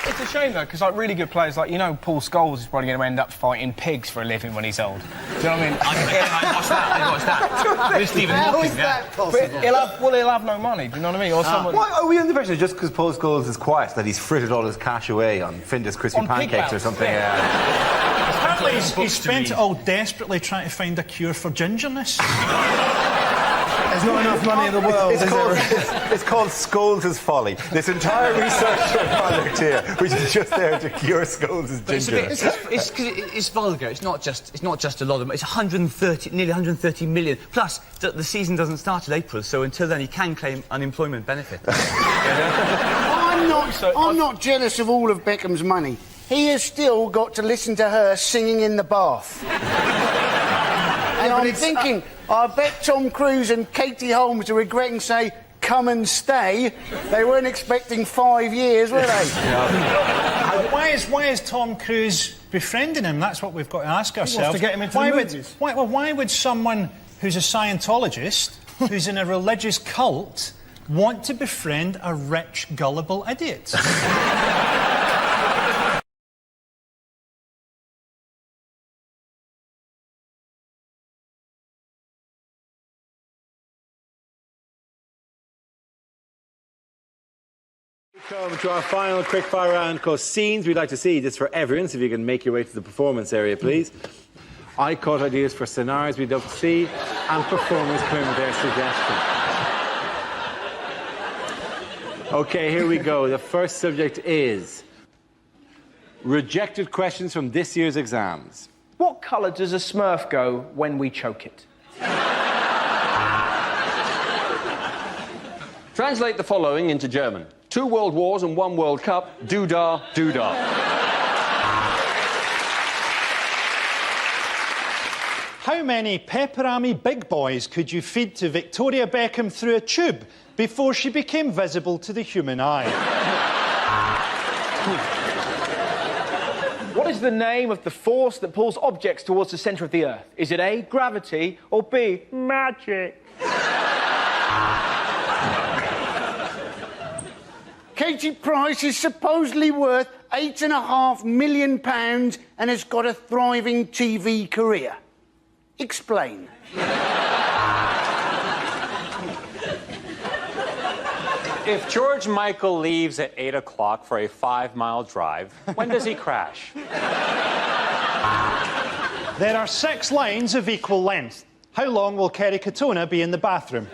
T: It's a shame, though, because, like, really good players, like, you know, Paul Scholes is probably going to end up fighting pigs for a living when he's old. Do you know what I mean?
K: What's that? With Stephen
T: How
K: Hawking,
T: is that possible? He'll have no money, do you know what I mean? Or someone...
A: Why are we under the pressure just because Paul Scholes is quiet that he's frittered all his cash away on Findus crispy pancakes or something?
J: Apparently he spent it all desperately trying to find a cure for gingerness.
A: There's not enough money in the world. It's called Scholes' Folly. This entire research project here, which is just there to cure Scholes' gingerness.
K: It's vulgar. It's not just a lot of money. It's nearly 130 million. Plus, the season doesn't start till April, so until then he can claim unemployment benefit.
B: I'm not jealous of all of Beckham's money. He has still got to listen to her singing in the bath. And I'm thinking, I bet Tom Cruise and Katie Holmes are regretting say, come and stay. They weren't expecting 5 years, were they?
J: Why is Tom Cruise befriending him? That's what we've got to ask ourselves.
T: He wants to get him into the movies.
J: Why would someone who's a Scientologist, who's in a religious cult, want to befriend a rich, gullible idiot?
A: Come to our final quickfire round called Scenes We'd Like to See. This is for everyone, so if you can make your way to the performance area, please. I caught ideas for scenarios we'd love to see, and performers came with their suggestions. OK, here we go. The first subject is rejected questions from this year's exams.
T: What colour does a Smurf go when we choke it?
C: Translate the following into German. 2 World Wars and 1 World Cup. Doo-dah, doo-dah.
J: How many pepperami big boys could you feed to Victoria Beckham through a tube before she became visible to the human eye?
T: What is the name of the force that pulls objects towards the centre of the Earth? Is it A, gravity, or B, magic?
B: Katie Price is supposedly worth £8.5 million and has got a thriving TV career. Explain.
M: If George Michael leaves at 8 o'clock for a 5-mile drive, when does he crash?
J: There are 6 lines of equal length. How long will Kerry Katona be in the bathroom?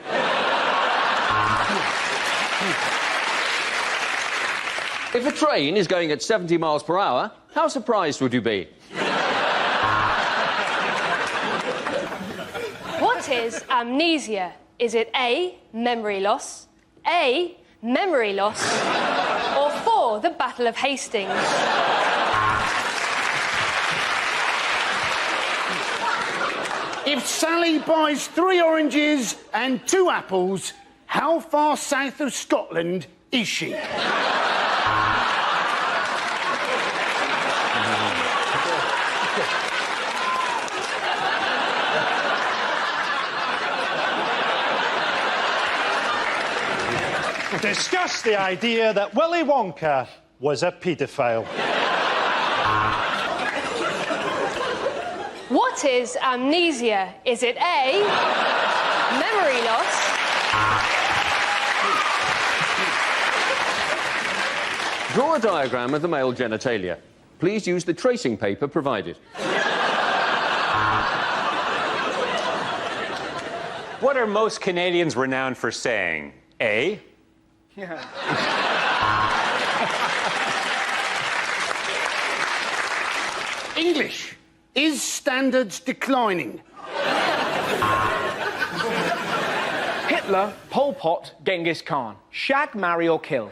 C: If a train is going at 70 miles per hour, how surprised would you be?
H: What is amnesia? Is it A, memory loss, A, memory loss, or 4, the Battle of Hastings?
B: If Sally buys 3 oranges and 2 apples, how far south of Scotland is she?
J: Discuss the idea that Willy Wonka was a paedophile.
H: What is amnesia? Is it A, memory loss,
C: Draw a diagram of the male genitalia.
U: please use the tracing paper provided.
M: What are most Canadians renowned for saying? A.
B: English. Is standards declining?
T: Hitler, Pol Pot, Genghis Khan. Shag, marry or kill.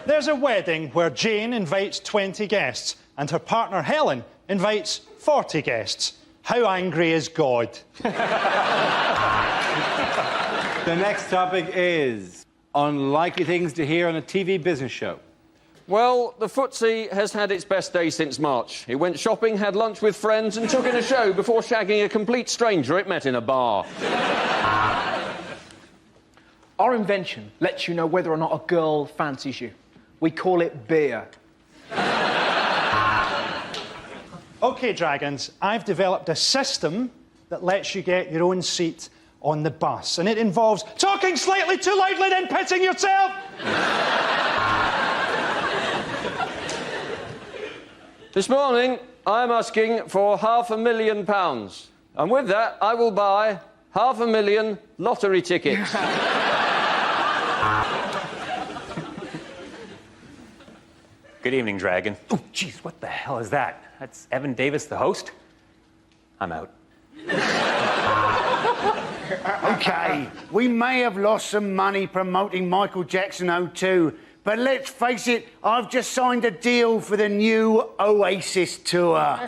J: There's a wedding where Jane invites 20 guests and her partner Helen invites 40 guests. How angry is God?
A: The next topic is unlikely things to hear on a TV business show.
U: Well, the footsie has had its best day since March. It went shopping, had lunch with friends and took in a show before shagging a complete stranger it met in a bar.
T: Our invention lets you know whether or not a girl fancies you. We call it beer.
J: OK, Dragons, I've developed a system that lets you get your own seat on the bus, and it involves talking slightly too loudly then pissing yourself.
U: This morning, I'm asking for £500,000. And with that, I will buy 500,000 lottery tickets.
M: Good evening, Dragon. Oh, jeez, what the hell is that? That's Evan Davis, the host? I'm out.
B: OK, we may have lost some money promoting Michael Jackson 02, but let's face it, I've just signed a deal for the new Oasis tour.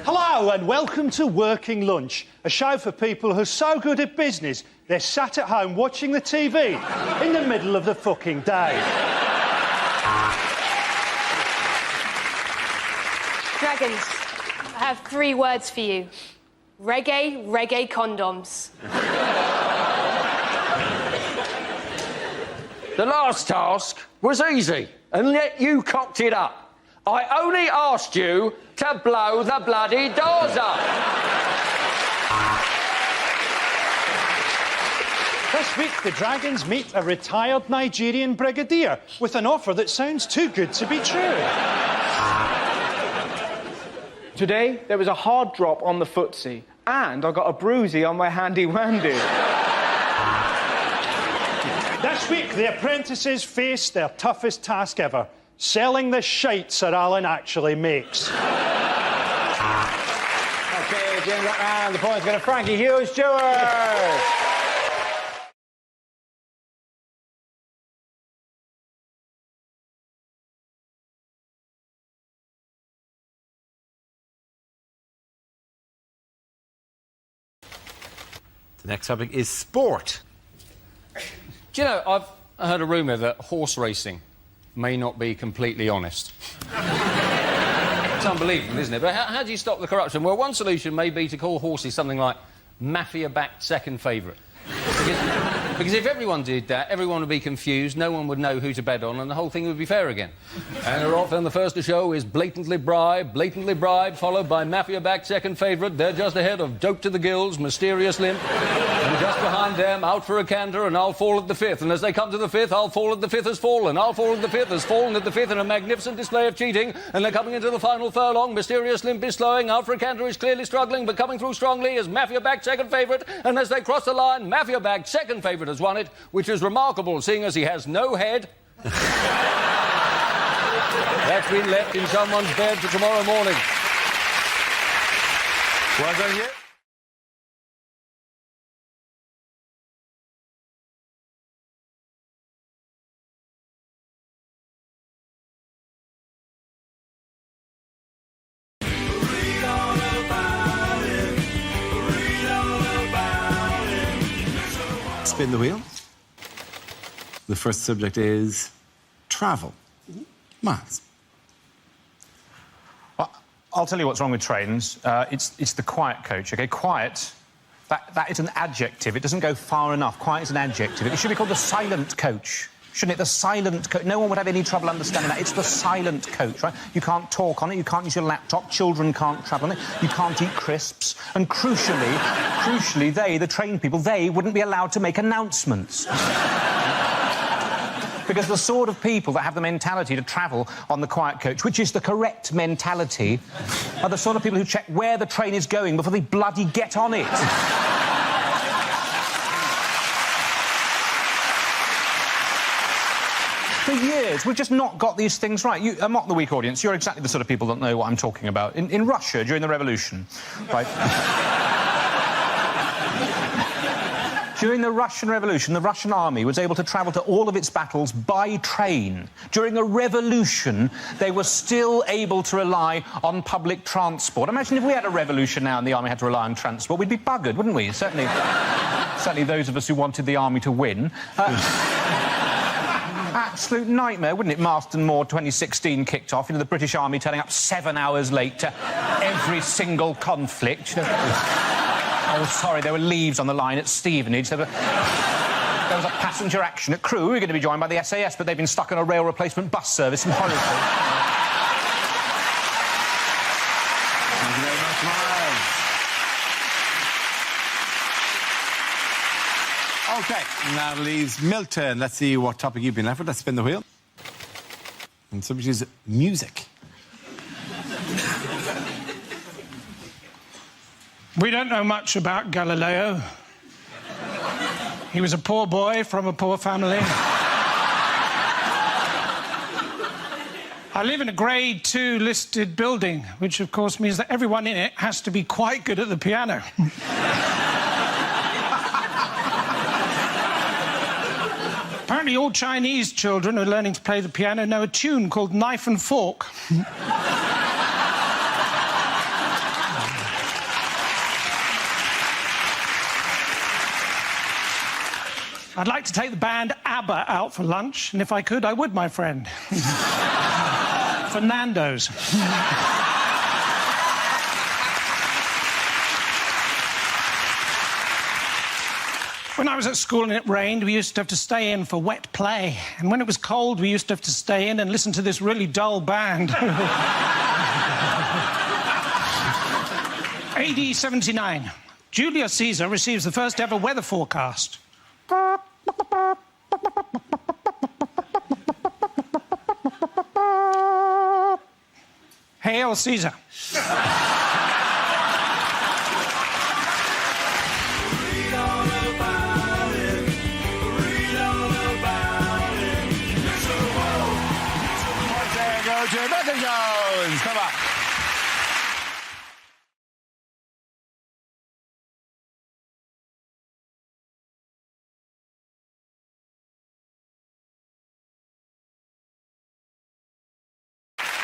J: Hello and welcome to Working Lunch, a show for people who are so good at business they're sat at home watching the TV in the middle of the fucking day.
H: Dragons, I have 3 words for you. Reggae, reggae condoms.
U: The last task was easy, and yet you cocked it up. I only asked you to blow the bloody doors up.
J: This week, the Dragons meet a retired Nigerian brigadier with an offer that sounds too good to be true.
T: Today, there was a hard drop on the footsie, and I got a bruisey on my handy-wandy.
J: This week, the apprentices face their toughest task ever, selling the shite Sir Alan actually makes.
V: OK, Jim, that round. The points go to Frankie Hughes Stewart.
A: The next topic is sport.
U: Do you know, I've heard a rumour that horse racing may not be completely honest. It's unbelievable, isn't it? But how do you stop the corruption? Well, one solution may be to call horses something like mafia-backed second favourite. Because if everyone did that, everyone would be confused, no one would know who to bet on, and the whole thing would be fair again. And often the first to show is blatantly bribed, followed by mafia-backed second favourite. They're just ahead of Dope to the Gills, Mysterious Limp, and just behind them, Out for a Canter, and I'll Fall at the Fifth. And as they come to the fifth, I'll Fall at the Fifth has fallen. I'll Fall at the Fifth has fallen at the fifth in a magnificent display of cheating. And they're coming into the final furlong. Mysterious Limp is slowing. Out for a Canter is clearly struggling, but coming through strongly is mafia-backed second favourite. And as they cross the line, mafia-backed second favourite has won it, which is remarkable, seeing as he has no head. That's been left in someone's bed for tomorrow morning.
N: Well done, you.
A: Spin the wheel. The first subject is travel. Miles.
W: Well, I'll tell you what's wrong with trains. It's the quiet coach, OK? Quiet, that is an adjective. It doesn't go far enough. Quiet is an adjective. It should be called the silent coach, shouldn't it? The silent coach. No one would have any trouble understanding that. It's the silent coach, right? You can't talk on it, you can't use your laptop, children can't travel on it, you can't eat crisps, and crucially, they, the train people, they wouldn't be allowed to make announcements. Because the sort of people that have the mentality to travel on the quiet coach, which is the correct mentality, are the sort of people who check where the train is going before they bloody get on it. For years, we've just not got these things right. Mock the Week audience, you're exactly the sort of people that know what I'm talking about. In Russia, during the revolution, right? During the Russian Revolution, the Russian army was able to travel to all of its battles by train. During a revolution, they were still able to rely on public transport. Imagine if we had a revolution now and the army had to rely on transport, we'd be buggered, wouldn't we? Certainly those of us who wanted the army to win. Absolute nightmare, wouldn't it? Marston Moor 2016 kicked off, the British Army turning up 7 hours late to every single conflict. Oh, sorry, there were leaves on the line at Stevenage. There was a passenger action at Crewe. We were going to be joined by the SAS, but they've been stuck on a rail replacement bus service in Horrible.
A: Thank you very much, Miles. OK, now leaves Milton. Let's see what topic you've been left with. Let's spin the wheel. And subject is music.
F: We don't know much about Galileo. He was a poor boy from a poor family. I live in a Grade 2 listed building, which of course means that everyone in it has to be quite good at the piano. Apparently all Chinese children who are learning to play the piano know a tune called Knife and Fork. I'd like to take the band ABBA out for lunch, and if I could, I would, my friend. For Nando's. When I was at school and it rained, we used to have to stay in for wet play. And when it was cold, we used to have to stay in and listen to this really dull band. AD 79. Julius Caesar receives the first ever weather forecast. Hail Caesar.
A: Come on.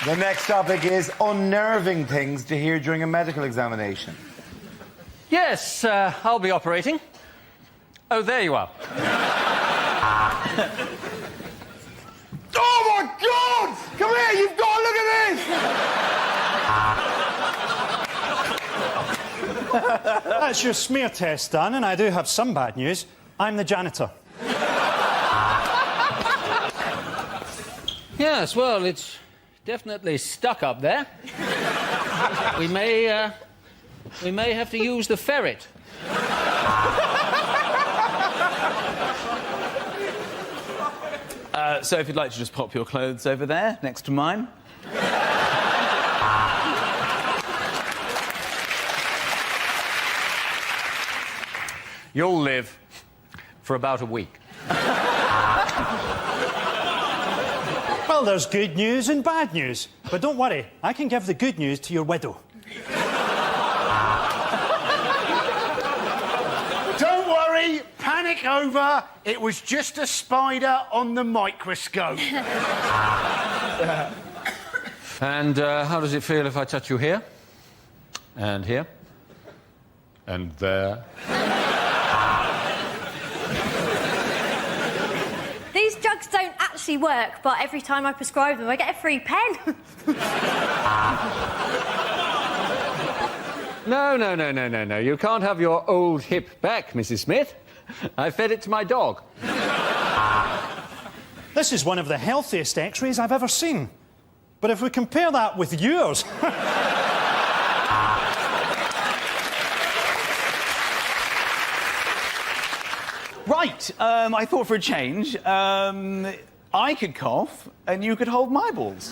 A: The next topic is unnerving things to hear during a medical examination.
U: Yes, I'll be operating. Oh, there you are.
B: Oh, my God! Come here, you've got to look at this!
J: That's your smear test done, and I do have some bad news. I'm the janitor.
U: Yes, well, it's definitely stuck up there. We may have to use the ferret.
K: So if you'd like to just pop your clothes over there, next to mine.
U: You'll live for about a week.
J: Well, there's good news and bad news. But don't worry, I can give the good news to your widow.
B: Don't worry, panic over. It was just a spider on the microscope.
U: And how does it feel if I touch you here? And here? And there?
G: These drugs don't actually work, but every time I prescribe them, I get a free pen.
U: No. You can't have your old hip back, Mrs. Smith. I fed it to my dog.
J: This is one of the healthiest X-rays I've ever seen. But if we compare that with yours...
K: Right, I thought for a change,
L: I could cough and you could hold my balls.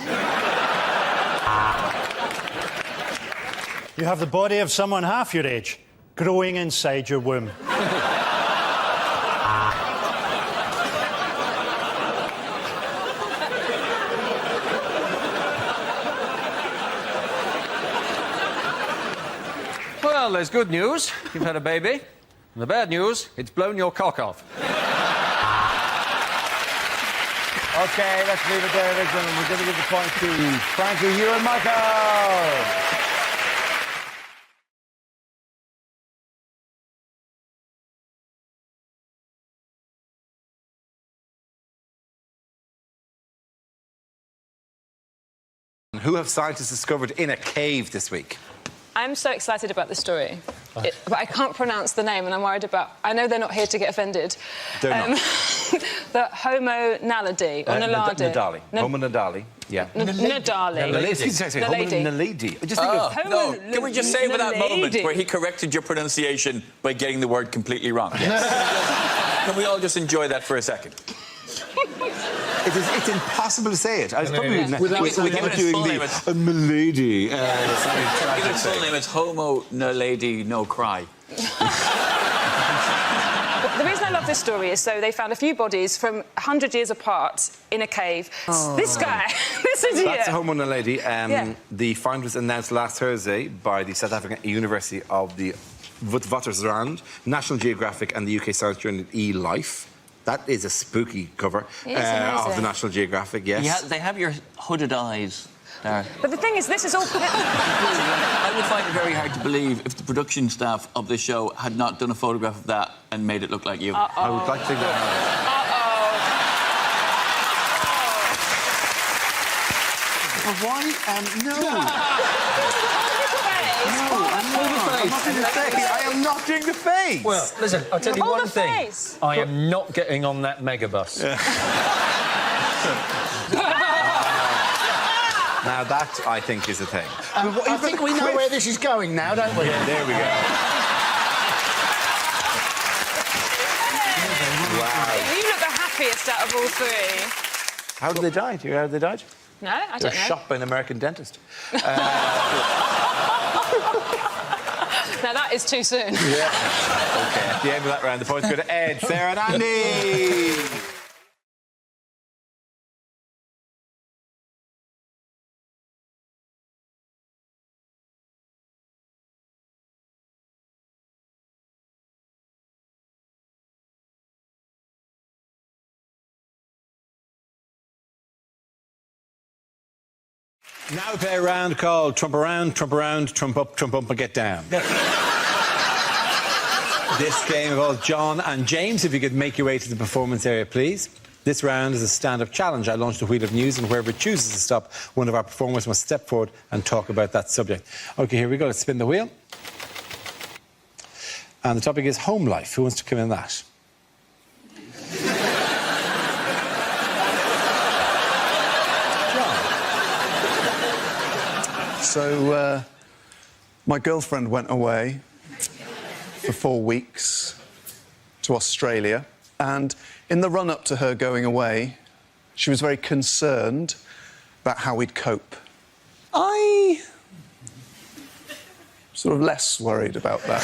J: You have the body of someone half your age growing inside your womb.
U: Well, there's good news. You've had a baby. And the bad news, it's blown your cock off.
N: OK, let's leave it there, ladies and gentlemen. We're going to give the point to Frankie, Hugh and Michael.
A: Who have scientists discovered in a cave this week?
Q: I'm so excited about this story, but I can't pronounce the name, and I'm worried about... I know they're not here to get offended.
A: They're not.
Q: The Homo naledi, or naladi.
S: Nadali. Homo nadali, yeah.
Q: Nadali.
S: Homo naledi. Just think of...
X: No, can we just say for that moment where he corrected your pronunciation by getting the word completely wrong? Yes. Can we all just enjoy that for a second?
A: It's impossible to say it. I was probably
X: without
A: doing the milady.
X: Give it its full name. It's Homo naledi no cry.
Q: The reason I love this story is so they found a few bodies from 100 years apart in a cave. This guy, this idiot.
A: That's Homo naledi.
Q: Yeah.
A: The find was announced last Thursday by the South African University of the Witwatersrand, National Geographic and the UK science journal eLife. That is a spooky cover of the National Geographic, yes.
X: Yeah, they have your hooded eyes there.
Q: But the thing is, this is all...
X: I would find it very hard to believe if the production staff of this show had not done a photograph of that and made it look like you.
A: I would like to think that. But why? No. I am not doing the face.
U: Well, listen, I'll tell you
Q: Hold
U: one
Q: the
U: thing.
Q: face.
U: I am not getting on that megabus.
A: Now that, I think, is a thing.
B: I think we know where this is going now, don't we?
A: Yeah, there we go. Wow.
Q: You look the happiest out of all three.
A: How did they die? Do you know how they died?
Q: No, I
A: They
Q: don't
A: were
Q: know.
A: shot by an American dentist.
Q: Now, that is too soon.
A: Yeah. OK, at the end of that round, the points go to Ed, Sarah and Andy. Now we play a round called Trump Around, Trump Around, Trump Up, Trump Up and Get Down. This game involves John and James. If you could make your way to the performance area, please. This round is a stand-up challenge. I launched a wheel of news, and wherever it chooses to stop, one of our performers must step forward and talk about that subject. OK, here we go. Let's spin the wheel. And the topic is home life. Who wants to come in that?
Y: So, my girlfriend went away for 4 weeks to Australia, and in the run-up to her going away, she was very concerned about how we'd cope. I sort of less worried about that.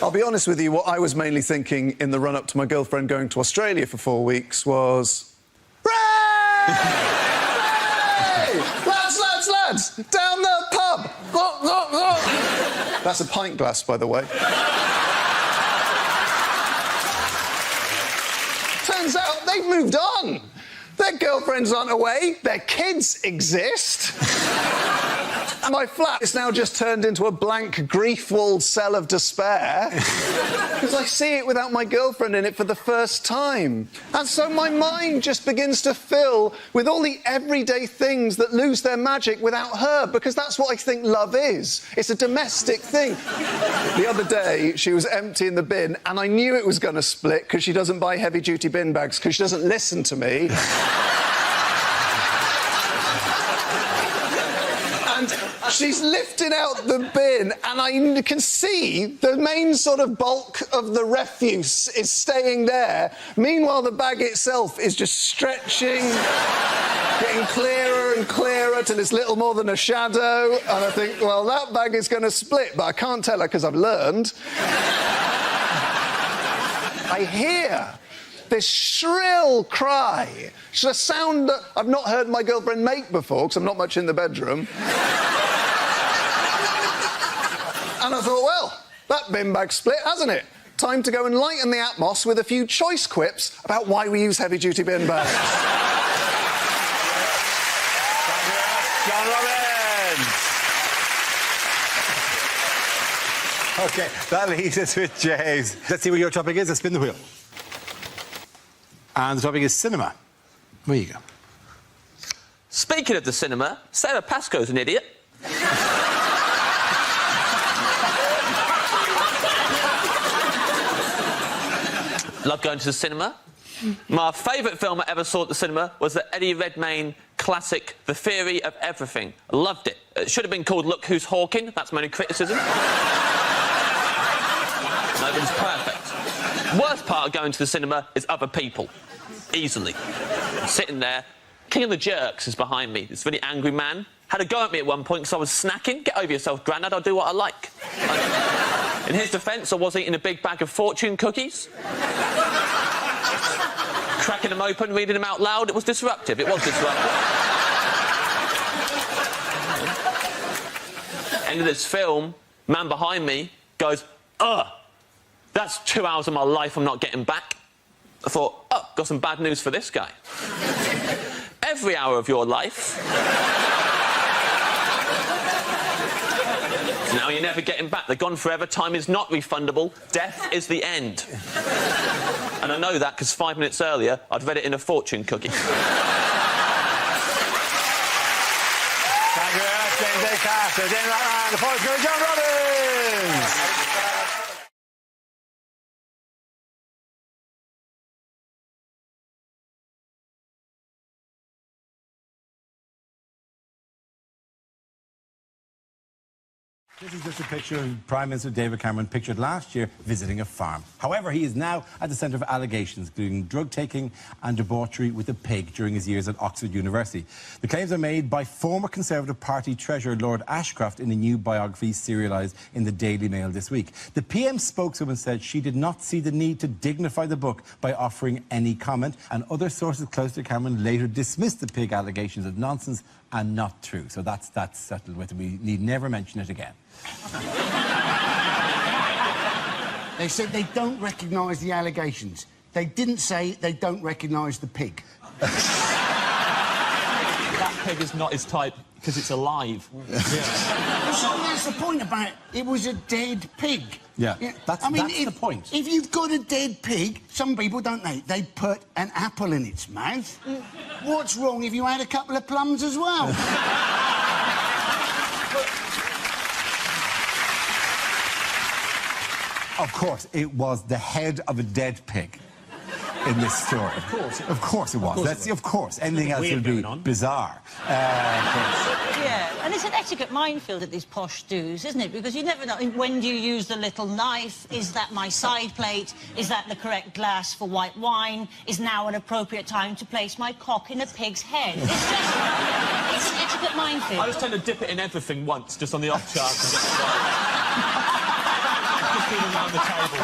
Y: I'll be honest with you, what I was mainly thinking in the run-up to my girlfriend going to Australia for 4 weeks was... Hooray! Lads, down the pub! That's a pint glass, by the way. Turns out they've moved on. Their girlfriends aren't away, their kids exist. And my flat is now just turned into a blank, grief-walled cell of despair because I see it without my girlfriend in it for the first time. And so my mind just begins to fill with all the everyday things that lose their magic without her, because that's what I think love is. It's a domestic thing. The other day, she was emptying the bin, and I knew it was going to split because she doesn't buy heavy-duty bin bags because she doesn't listen to me. She's lifting out the bin, and I can see the main sort of bulk of the refuse is staying there. Meanwhile, the bag itself is just stretching, getting clearer and clearer till it's little more than a shadow. And I think, well, that bag is going to split, but I can't tell her because I've learned. I hear this shrill cry. It's a sound that I've not heard my girlfriend make before, because I'm not much in the bedroom. And I thought, well, that bin bag split, hasn't it? Time to go and lighten the atmos with a few choice quips about why we use heavy-duty bin bags.
A: John Robbins. OK, that leaves us with James. Let's see what your topic is. Let's spin the wheel. And the topic is cinema. Where you go?
D: Speaking of the cinema, Sarah Pascoe's an idiot. Love going to the cinema. My favourite film I ever saw at the cinema was the Eddie Redmayne classic, The Theory of Everything. I loved it. It should have been called Look Who's Hawking. That's my only criticism. No, but it's perfect. Worst part of going to the cinema is other people. Easily. I'm sitting there. King of the Jerks is behind me. This really angry man. Had a go at me at one point because I was snacking. Get over yourself, Grandad. I'll do what I like. In his defence, I was eating a big bag of fortune cookies. Cracking them open, reading them out loud. It was disruptive. It was disruptive. End of this film, man behind me goes, ugh, that's 2 hours of my life I'm not getting back. I thought, oh, got some bad news for this guy. Every hour of your life. Now you're never getting back. They're gone forever. Time is not refundable. Death is the end. And I know that because 5 minutes earlier, I'd read it in a fortune cookie.
A: Thank you very much, James A. Carter. James Ryan, the points go to John Robbins. This is just a picture of Prime Minister David Cameron pictured last year visiting a farm. However, he is now at the centre of allegations, including drug-taking and debauchery with a pig during his years at Oxford University. The claims are made by former Conservative Party Treasurer Lord Ashcroft in a new biography serialised in the Daily Mail this week. The PM spokeswoman said she did not see the need to dignify the book by offering any comment, and other sources close to Cameron later dismissed the pig allegations as nonsense and not true. So that's settled with it. We need never mention it again.
B: They said they don't recognise the allegations. They didn't say they don't recognise the pig.
X: That pig is not his type because it's alive.
B: Yeah. So that's the point about it. It was a dead pig.
A: Yeah, that's the point.
B: If you've got a dead pig, some people, don't they? They put an apple in its mouth. What's wrong if you had a couple of plums as well?
A: Of course, it was the head of a dead pig in this story.
V: Of course.
A: Of course it was. Of course. Anything else would be bizarre.
E: Yeah, and it's an etiquette minefield at these posh do's, isn't it? Because you never know, when do you use the little knife? Is that my side plate? Is that the correct glass for white wine? Is now an appropriate time to place my cock in a pig's head? It's just... it's an etiquette minefield.
X: I just tend to dip it in everything once, just on the off chance and get it right. Just feeling around the table.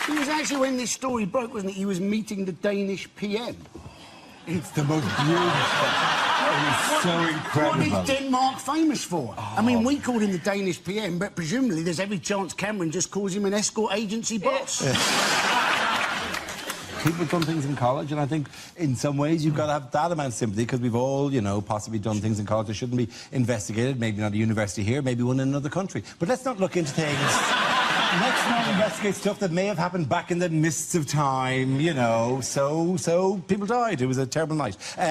B: It was actually when this story broke, wasn't it? He was meeting the Danish PM.
A: It's the most beautiful. It is so incredible.
B: What is Denmark famous for?
A: Oh.
B: I mean, we called him the Danish PM, but presumably there's every chance Cameron just calls him an escort agency boss.
A: People have done things in college, and I think in some ways you've got to have that amount of sympathy, because we've all, you know, possibly done things in college that shouldn't be investigated, maybe not a university here, maybe one in another country. But let's not look into things. Let's not investigate stuff that may have happened back in the mists of time, you know. So people died. It was a terrible night. But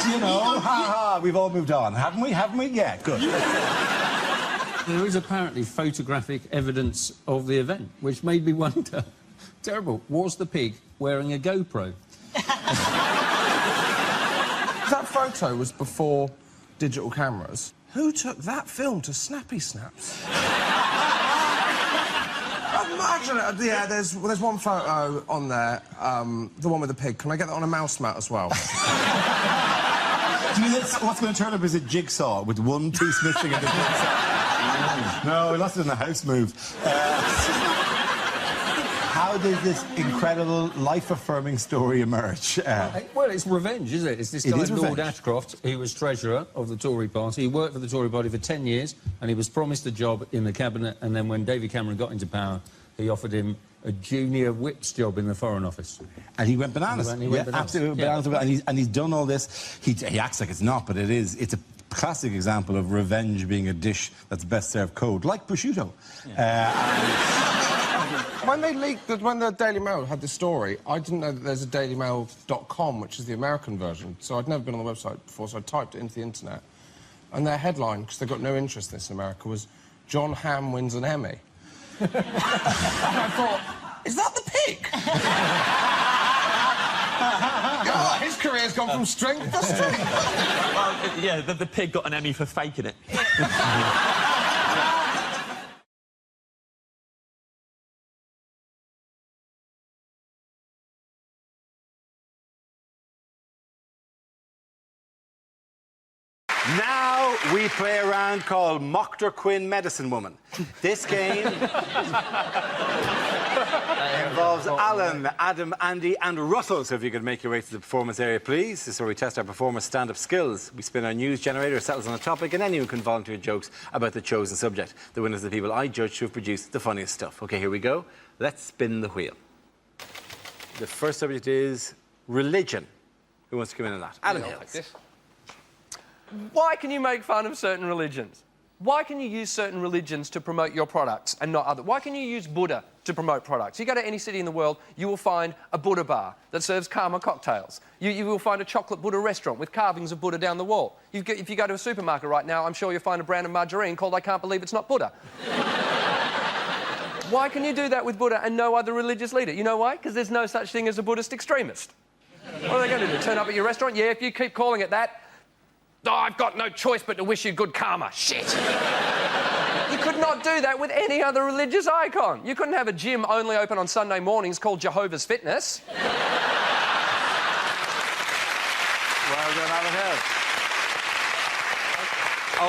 A: you know, we've all moved on, haven't we? Haven't we? Yeah, good.
U: There is apparently photographic evidence of the event, which made me wonder... Terrible. Was the pig wearing a GoPro?
L: Is that
T: photo was before digital cameras. Who took that film to Snappy Snaps? Imagine it. Yeah, there's one photo on there, the one with the pig. Can I get that on a mouse mat as well?
A: Do you think what's going to turn up is a jigsaw with one piece missing in the jigsaw? No, he lost it in a house move. How did this incredible, life-affirming story emerge?
U: Well, it's revenge, isn't it? It's this guy, Lord Ashcroft. He was treasurer of the Tory party. He worked for the Tory party for 10 years, and he was promised a job in the cabinet, and then when David Cameron got into power, he offered him a junior whip's job in the Foreign Office.
A: And he went bananas.
U: He went bananas.
A: Absolutely bananas. And he's done all this. He acts like it's not, but it is. It's a classic example of revenge being a dish that's best served cold, like prosciutto.
T: When they leaked, when the Daily Mail had the story, I didn't know that there's a dailymail.com, which is the American version, so I'd never been on the website before, so I typed it into the internet. And their headline, because they've got no interest in this in America, was John Hamm wins an Emmy. And I thought, is that the pig? God, his career's gone from strength to strength.
D: Well, yeah, the pig got an Emmy for faking it.
A: Now we play a round called Mockter Quinn Medicine Woman. This game involves Alan, Adam, Andy and Russell. So if you could make your way to the performance area, please. This is where we test our performers' stand-up skills. We spin our news generator, settles on a topic, and anyone can volunteer jokes about the chosen subject. The winners are the people I judge to have produced the funniest stuff. OK, here we go. Let's spin the wheel. The first subject is religion. Who wants to come in on that? Alan Hills.
C: Why can you make fun of certain religions? Why can you use certain religions to promote your products and not other? Why can you use Buddha to promote products? You go to any city in the world, you will find a Buddha bar that serves Karma cocktails. You will find a chocolate Buddha restaurant with carvings of Buddha down the wall. If you go to a supermarket right now, I'm sure you'll find a brand of margarine called I Can't Believe It's Not Buddha. Why can you do that with Buddha and no other religious leader? You know why? Because there's no such thing as a Buddhist extremist. What are they going to do? Turn up at your restaurant? Yeah, if you keep calling it that, oh, I've got no choice but to wish you good karma. Shit. You could not do that with any other religious icon. You couldn't have a gym only open on Sunday mornings called Jehovah's Fitness.
A: Well done, Alan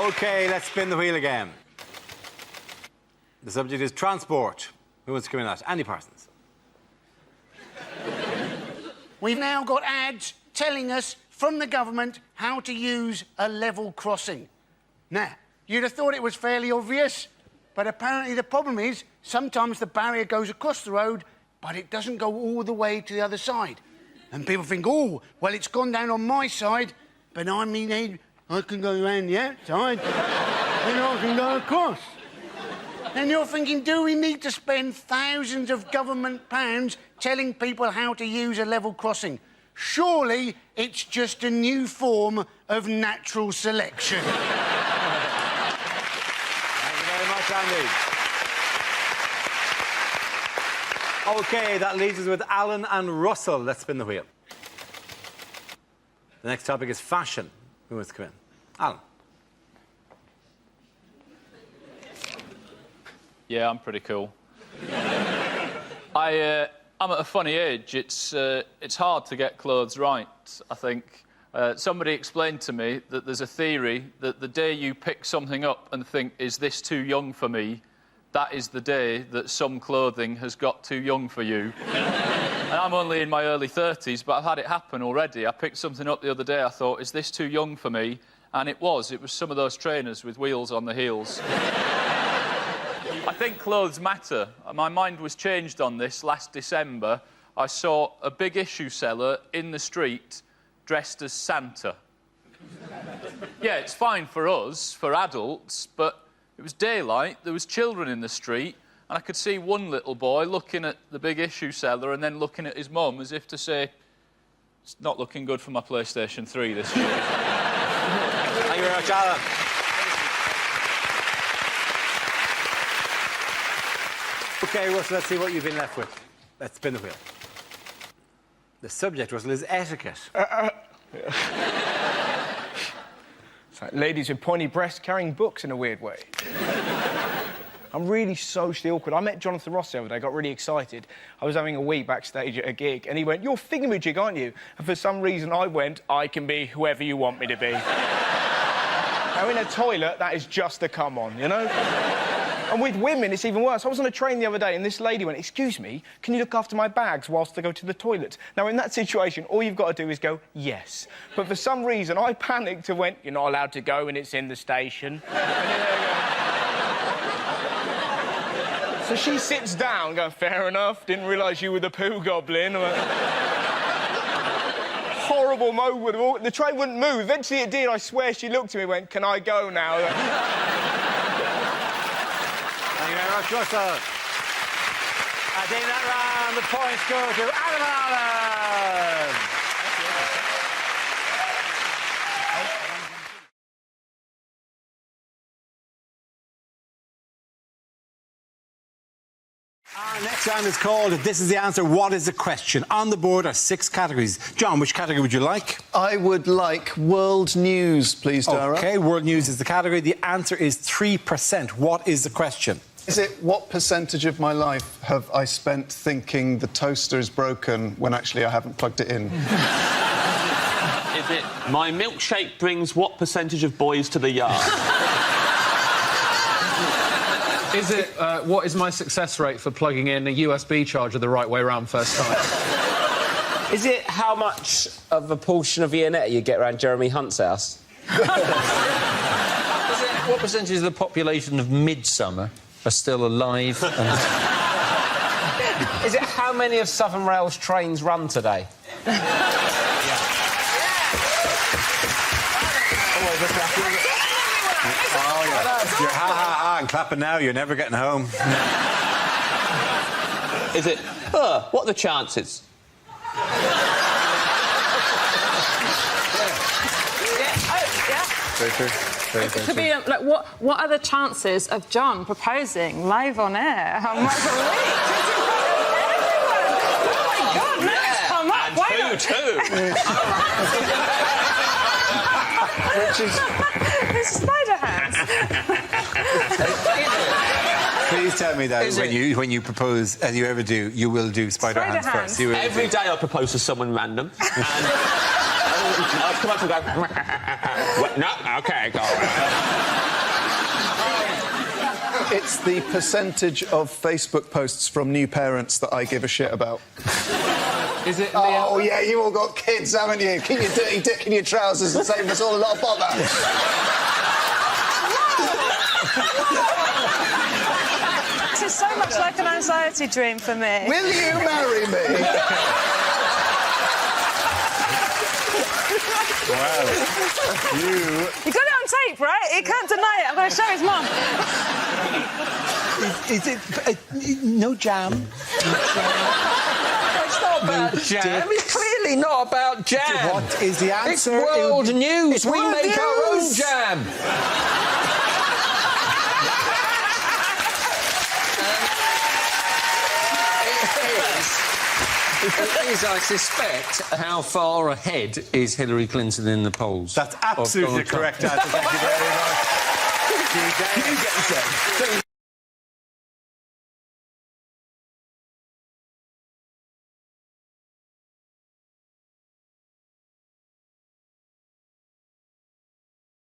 A: Hill. OK, let's spin the wheel again. The subject is transport. Who wants to come in on that? Andy Parsons.
B: We've now got ads telling us from the government how to use a level crossing. Now, you'd have thought it was fairly obvious, but apparently the problem is sometimes the barrier goes across the road, but it doesn't go all the way to the other side. And people think, oh, well, it's gone down on my side, but I mean, I can go around the outside, and I can go across. And you're thinking, do we need to spend thousands of government pounds telling people how to use a level crossing? Surely it's just a new form of natural selection.
A: Thank you very much, Andy. OK, that leaves us with Alan and Russell. Let's spin the wheel. The next topic is fashion. Who wants to come in? Alan.
I: Yeah, I'm pretty cool. I'm at a funny age. It's hard to get clothes right, I think. Somebody explained to me that there's a theory that the day you pick something up and think, is this too young for me, that is the day that some clothing has got too young for you. And I'm only in my early 30s, but I've had it happen already. I picked something up the other day, I thought, is this too young for me? And it was. It was some of those trainers with wheels on the heels. I think clothes matter. My mind was changed on this last December. I saw a big issue seller in the street dressed as Santa. Yeah, it's fine for us, for adults, but it was daylight, there was children in the street, and I could see one little boy looking at the big issue seller and then looking at his mum as if to say, it's not looking good for my PlayStation 3 this year.
A: Thank you very much, Alan. OK, Russell, let's see what you've been left with. Let's spin the wheel. The subject, Russell, is etiquette.
T: It's like ladies with pointy breasts carrying books in a weird way. I'm really socially awkward. I met Jonathan Ross the other day, got really excited. I was having a wee backstage at a gig, and he went, "You're thingamajig, aren't you?" And for some reason I went, "I can be whoever you want me to be." Now, in a toilet, that is just a come-on, you know? And with women, it's even worse. I was on a train the other day, and this lady went, "Excuse me, can you look after my bags whilst I go to the toilet?" Now, in that situation, all you've got to do is go, "Yes." But for some reason, I panicked and went, "You're not allowed to go, and it's in the station." So she sits down, going, "Fair enough, didn't realise you were the poo goblin." Horrible moment. The train wouldn't move. Eventually it did. I swear she looked at me and went, "Can I go now?"
V: Thank you very much, Russell. I think that round, the points go to Adam Allen.
A: Our next round is called This is the Answer, What is the Question? On the board are 6 categories. John, which category would you like?
Y: I would like world news, please, Dara.
A: OK, world news is the category. The answer is 3%. What is the question?
Y: Is it what percentage of my life have I spent thinking the toaster is broken when actually I haven't plugged it in?
D: Is it my milkshake brings what percentage of boys to the yard?
U: Is it, what is my success rate for plugging in a USB charger the right way around first time?
H: Is it how much of a portion of Viennetta you get around Jeremy Hunt's house?
U: What percentage of the population of Midsummer are still alive?
H: Is it how many of Southern Rail's trains run today?
A: Oh, yeah. You're ha-ha-ha and clapping now, you're never getting home.
D: Is it, what are the chances?
Y: Very true.
Q: It could be like, what are the chances of John proposing live on air on once a week? Oh my God, let's come up. Why not? It's spider hands.
A: Please tell me that when you propose, as you ever do, you will do spider hands first. You will
D: Every day I propose to someone random. And I'll come up and go... No, OK, go on.
Y: It's the percentage of Facebook posts from new parents that I give a shit about.
U: Is it...
Y: Oh, yeah, you all got kids, haven't you? Keep your dirty dick in your trousers and save us all a lot of bother.
Q: This is so much like an anxiety dream for me.
Y: Will you marry me?
A: Wow.
Q: You got it on tape, right? He can't deny it. I'm going to show his mum.
A: Is it... no jam?
U: It's not about jam. It's clearly not about jam.
A: What is the answer?
U: It's world news.
A: It's
U: we
A: world
U: make
A: news.
U: our own jam. It is, I suspect, how far ahead is Hillary Clinton in the polls?
A: That's absolutely correct answer. Thank you very much.
U: You get the